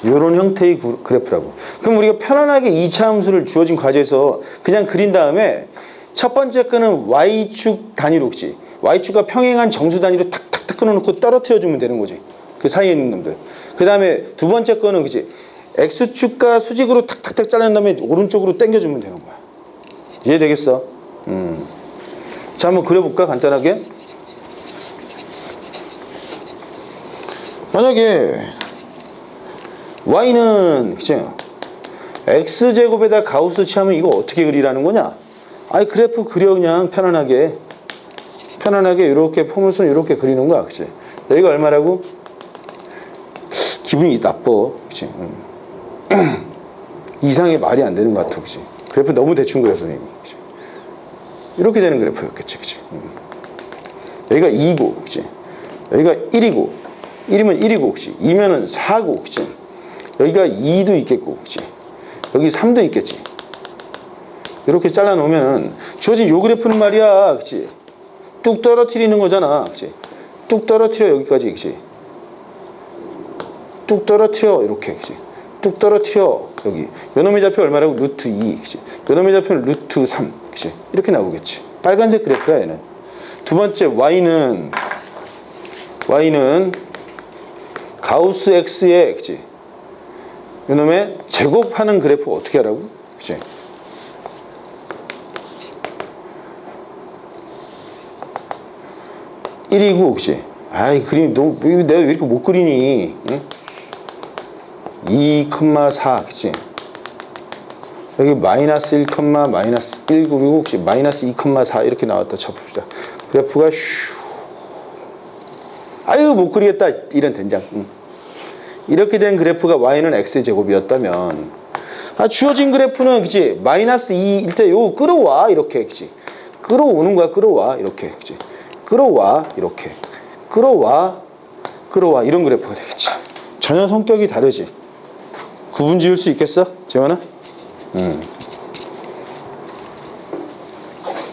이런 형태의 그래프라고. 그럼 우리가 편안하게 2차 함수를 주어진 과제에서 그냥 그린 다음에 첫 번째 거는 y축 단위로, 그치? y축과 평행한 정수 단위로 탁탁탁 끊어놓고 떨어뜨려주면 되는 거지. 그 사이에 있는 놈들. 그 다음에 두 번째 거는, 그치? x축과 수직으로 탁탁탁 잘라낸 다음에 오른쪽으로 당겨주면 되는 거야. 이해되겠어? 자, 한번 그려볼까? 간단하게. 만약에 y는 그치? x제곱에다 가우스 취하면 이거 어떻게 그리라는 거냐? 아니 그래프 그려. 그냥 편안하게 이렇게 포물선 이렇게 그리는 거야. 그치? 여기가 얼마라고? 기분이 나빠. 그치? 이상의 말이 안 되는 것 같아. 그치? 그래프 너무 대충 그려서 선생님이. 그치? 이렇게 되는 그래프였겠지. 그치? 여기가 2고, 그치? 여기가 1이고, 1이면 1이고, 그치? 2면은 4고, 그치? 여기가 2도 있겠고, 그치? 여기 3도 있겠지. 이렇게 잘라놓으면 주어진 요 그래프는 말이야, 그치? 뚝 떨어뜨리는 거잖아, 그치? 뚝 떨어뜨려, 여기까지, 그치? 뚝 떨어뜨려, 이렇게, 그치? 뚝 떨어뜨려, 여기. 요놈의 좌표 얼마라고? 루트 2, 그치? 요놈의 좌표는 루트 3, 그치? 이렇게 나오겠지. 빨간색 그래프야, 얘는. 두 번째, y는 가우스 x에, 그치? 요놈의 제곱하는 그래프 어떻게 하라고? 그치? (1이고) 그치? 아이 그림 너무 내가 왜 이렇게 못 그리니? 응? 2,4 그치? 여기 마이너스 1, 마이너스 1 그리고 그치? 마이너스 2,4 이렇게 나왔다 쳐봅시다. 그래프가 슈 아유 못 그리겠다 이런 된장. 응. 이렇게 된 그래프가 y는 x제곱이었다면 주어진 그래프는 그치? 마이너스 2일 때 요 끌어와 이렇게 그치? 끌어오는 거야. 끌어와 이렇게 그치? 끌어와 이렇게 끌어와 이런 그래프가 되겠지. 전혀 성격이 다르지. 구분 지을 수 있겠어? 재원아?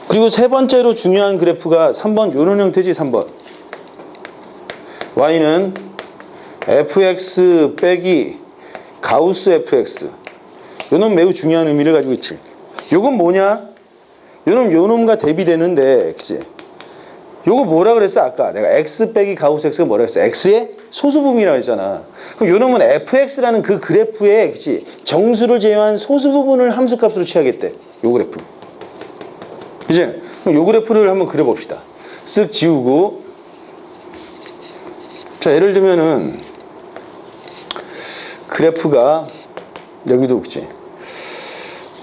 그리고 세 번째로 중요한 그래프가 3번 요런 형태지. 3번 y는 fx 빼기 가우스 fx. 요는 매우 중요한 의미를 가지고 있지. 요건 뭐냐? 요놈과 대비되는데, 그치? 요거 뭐라 그랬어? 아까 내가 x 빼기 가우스 x가 뭐라 그랬어? x의 소수부분이라고 했잖아. 그럼 요놈은 fx라는 그 그래프에, 그치? 정수를 제외한 소수부분을 함수값으로 취하겠대. 요 그래프. 그치? 그럼 요 그래프를 한번 그려봅시다. 쓱 지우고. 자, 예를 들면은 그래프가 여기도, 그치?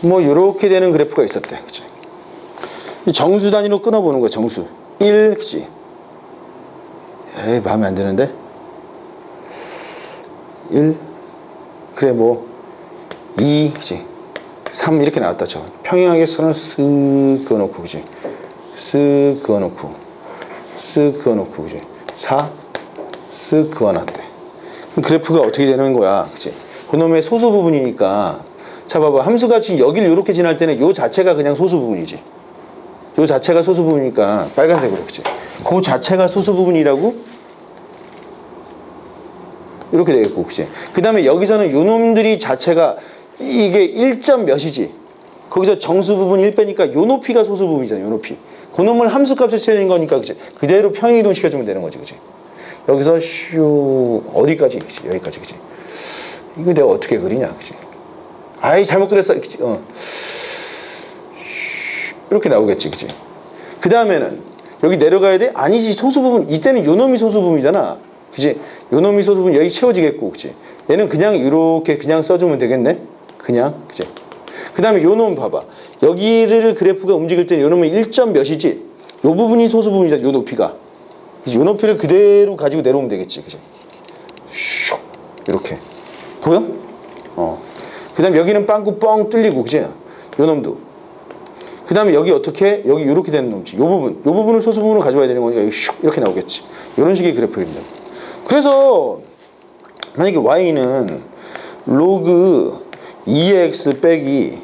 뭐 요렇게 되는 그래프가 있었대. 그치? 이 정수 단위로 끊어보는 거야. 정수 1, 그치? 에이, 마음에 안 드는데? 1, 그래, 뭐 2, 그치? 3 이렇게 나왔다 쳐. 평행하게 선을 쓱 그어놓고, 그치? 쓱 그어놓고, 쓱 그어놓고, 그치? 4 쓱 그어놨대. 그럼 그래프가 어떻게 되는 거야, 그치? 그놈의 소수 부분이니까. 자, 봐봐. 함수같이 여기를 이렇게 지날 때는 요 자체가 그냥 소수 부분이지. 요 자체가 소수 부분이니까 빨간색으로, 그치? 그 자체가 소수 부분이라고 이렇게 되겠고, 그치? 그 다음에 여기서는 요 놈들이 자체가 이게 1점 몇이지? 거기서 정수 부분 1 빼니까 요 높이가 소수 부분이잖아, 요 높이. 그 놈을 함수값에 쓰여진 거니까, 그치? 그대로 평행 이동시켜주면 되는 거지, 그치? 여기서 슈 어디까지, 그치? 여기까지, 그치? 이거 내가 어떻게 그리냐, 그치? 아이, 잘못 그렸어, 그치? 이렇게 나오겠지, 그치? 그 다음에는 여기 내려가야 돼? 아니지, 소수 부분. 이때는 요 놈이 소수 부분이잖아, 그치? 요 놈이 소수 부분 여기 채워지겠고, 그치? 얘는 그냥 이렇게 그냥 써주면 되겠네? 그냥, 그치? 그 다음에 요 놈 봐봐. 여기를 그래프가 움직일 때 요 놈은 1점 몇이지? 요 부분이 소수 부분이잖아, 요 높이가. 그치? 요 높이를 그대로 가지고 내려오면 되겠지, 그치? 슉, 이렇게. 보여? 그 다음에 여기는 빵꾸 뻥 뚫리고, 그치? 요 놈도. 그 다음에 여기 어떻게? 여기 이렇게 되는 놈이지. 요 부분을 소수 부분으로 가져와야 되는 거니까 여기 슉 이렇게 나오겠지. 이런 식의 그래프입니다. 그래서 만약에 y는 로그 2x 빼기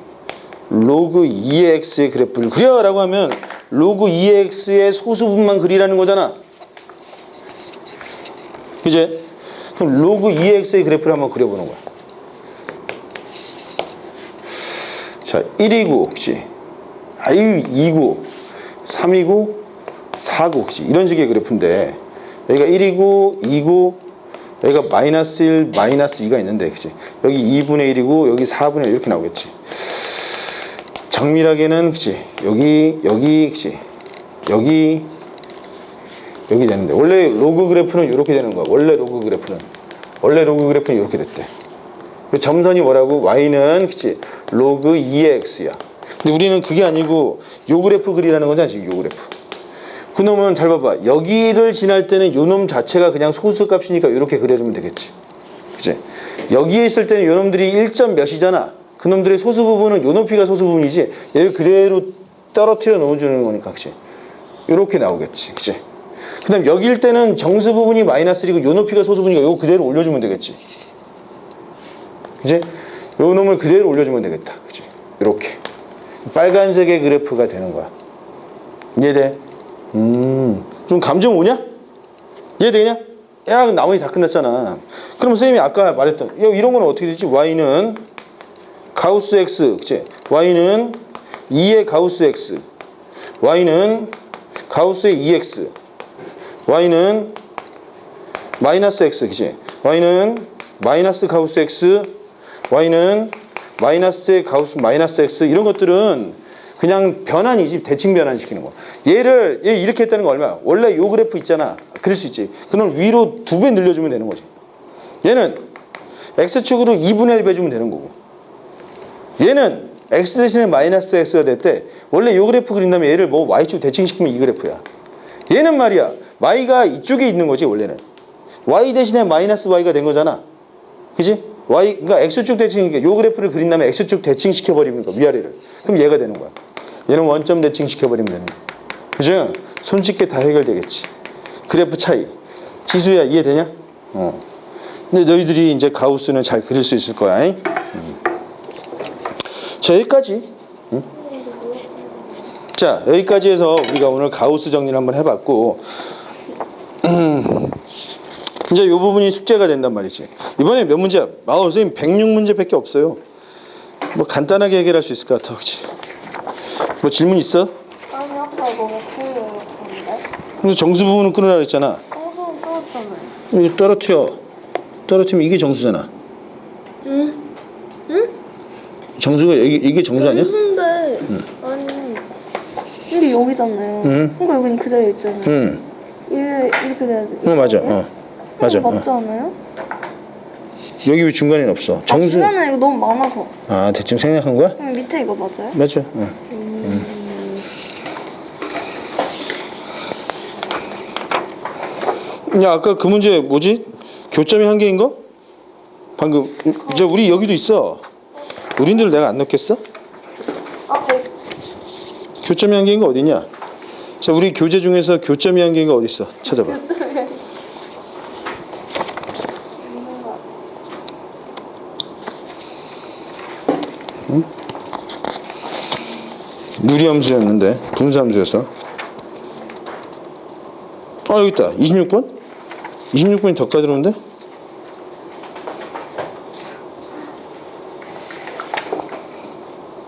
로그 2x의 그래프를 그려라고 하면 로그 2x의 소수 부분만 그리라는 거잖아. 그제? 그럼 로그 2x의 그래프를 한번 그려보는 거야. 자, 1이고, 그치? 아유, 2고, 3이고, 4고, 그치? 이런 식의 그래프인데, 여기가 1이고, 2고, 여기가 마이너스 1, 마이너스 2가 있는데, 그치? 여기 2분의 1이고, 여기 4분의 1 이렇게 나오겠지. 정밀하게는, 그치? 여기, 그치? 여기 되는데, 원래 로그 그래프는 이렇게 되는 거야. 원래 로그 그래프는 이렇게 됐대. 점선이 뭐라고? y는, 그치? 로그 2x야. 근데 우리는 그게 아니고 요 그래프 그리라는 거잖아, 지금 요 그래프. 그놈은 잘 봐봐. 여기를 지날 때는 요 놈 자체가 그냥 소수 값이니까 이렇게 그려주면 되겠지. 그치? 여기에 있을 때는 요 놈들이 1점 몇이잖아. 그 놈들의 소수 부분은 요 높이가 소수 부분이지. 얘를 그대로 떨어뜨려 놓아주는 거니까, 그치? 이렇게 나오겠지. 그치? 그 다음 여기일 때는 정수 부분이 마이너스 1이고 요 높이가 소수 부분이니까 요거 그대로 올려주면 되겠지. 그치? 요 놈을 그대로 올려주면 되겠다. 그치? 이렇게. 빨간색의 그래프가 되는 거야. 이해돼? 좀 감정 오냐? 이해되냐? 야, 나머지 다 끝났잖아. 그럼 선생님이 아까 말했던 이런 거는 어떻게 되지? y는 가우스 x, 그치? y는 2의 가우스 x, y는 가우스의 2x, y는 마이너스 x, 그치? y는 마이너스 가우스 x, y는 마이너스의 가우스 마이너스 x, 이런 것들은 그냥 변환이지. 대칭 변환시키는 거. 얘 이렇게 했다는 거 얼마야? 원래 요 그래프 있잖아. 그럴 수 있지. 그럼 위로 2배 늘려주면 되는 거지. 얘는 x축으로 2분의 1 빼주면 되는 거고, 얘는 x 대신에 마이너스 x가 됐대. 원래 요 그래프 그린 다음에 얘를 뭐 y축 대칭시키면 이 그래프야. 얘는 말이야, y가 이쪽에 있는 거지. 원래는 y 대신에 마이너스 y가 된 거잖아. 그치? 그러니까 x축 대칭, 요 그래프를 그린 다음에 x축 대칭시켜버리면 위아래를. 그럼 얘가 되는 거야. 얘는 원점 대칭시켜버리면 되는 거야. 그죠? 손쉽게 다 해결되겠지. 그래프 차이. 지수야, 이해되냐? 근데 너희들이 이제 가우스는 잘 그릴 수 있을 거야. 자, 여기까지. 자, 여기까지 해서 우리가 오늘 가우스 정리를 한번 해봤고, 이제 이 부분이 숙제가 된단 말이지. 이번에 몇 문제야? 선생님 106문제밖에 없어요. 뭐 간단하게 해결할 수 있을 것 같아. 그치? 뭐 질문 있어? 아니 아까 너무 풀려는데. 근데 정수 부분은 끊으라 그랬잖아. 정수는 끊었잖아요. 이거 떨어뜨리면 이게 정수잖아. 응? 정수가 이게 정수 아니야? 정수인데 아니 이게 여기잖아요. 응. 그러니까 여기는 그대로 있잖아요. 응. 이게 이렇게 돼야지. 맞아. 맞아. 맞지 않아요? 여기 왜 중간에는 없어? 아, 정수. 주변에 이거 너무 많아서. 아 대충 생각한 거야? 그럼 밑에 이거 맞아요? 맞죠. 야 아까 그 문제 뭐지? 교점이 한 개인 거? 방금 이제 우리 여기도 있어. 우린들 내가 안 넣겠어? 아 거기 교점이 한 개인 거 어디냐? 자 우리 교재 중에서 교점이 한 개인 거 어디 있어? 찾아봐. 무리함수였는데 분수함수였어. 아 여기 있다. 26번? 26번이 더 까다로운데?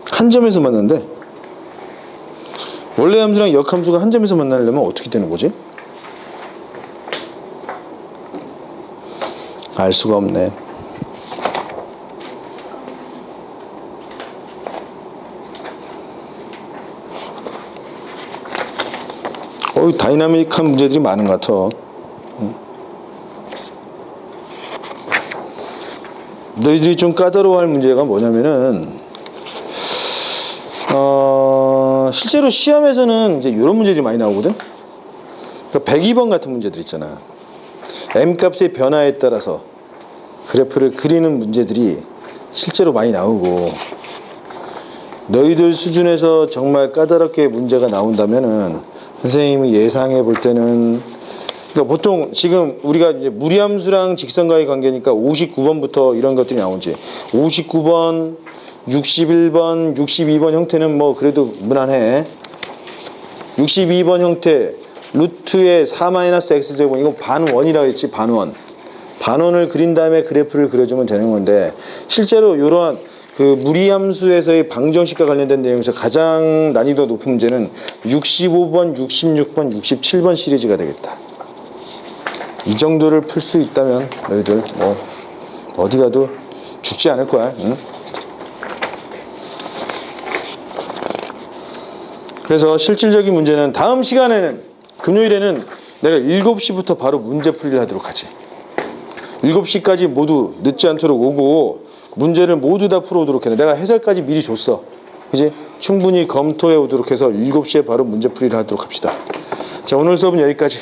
한 점에서 만난대. 원래 함수랑 역함수가 한 점에서 만나려면 어떻게 되는 거지? 알 수가 없네. 다이나믹한 문제들이 많은 것 같아. 너희들이 좀 까다로워할 문제가 뭐냐면은 실제로 시험에서는 이제 이런 문제들이 많이 나오거든. 그러니까 102번 같은 문제들 있잖아. m 값의 변화에 따라서 그래프를 그리는 문제들이 실제로 많이 나오고, 너희들 수준에서 정말 까다롭게 문제가 나온다면은 선생님이 예상해 볼 때는, 그러니까 보통 지금 우리가 이제 무리함수랑 직선과의 관계니까 59번부터 이런 것들이 나오지. 59번, 61번, 62번 형태는 뭐 그래도 무난해. 62번 형태 루트의 4-x제곱, 이거 반원이라고 했지. 반원을 그린 다음에 그래프를 그려주면 되는 건데, 실제로 이러한 그 무리함수에서의 방정식과 관련된 내용에서 가장 난이도 높은 문제는 65번, 66번, 67번 시리즈가 되겠다. 이 정도를 풀 수 있다면 너희들 뭐 어디 가도 죽지 않을 거야. 응? 그래서 실질적인 문제는 다음 시간에는, 금요일에는 내가 7시부터 바로 문제 풀이를 하도록 하지. 7시까지 모두 늦지 않도록 오고 문제를 모두 다 풀어오도록 해. 내가 해설까지 미리 줬어. 그지? 충분히 검토해 오도록 해서 7시에 바로 문제 풀이를 하도록 합시다. 자, 오늘 수업은 여기까지.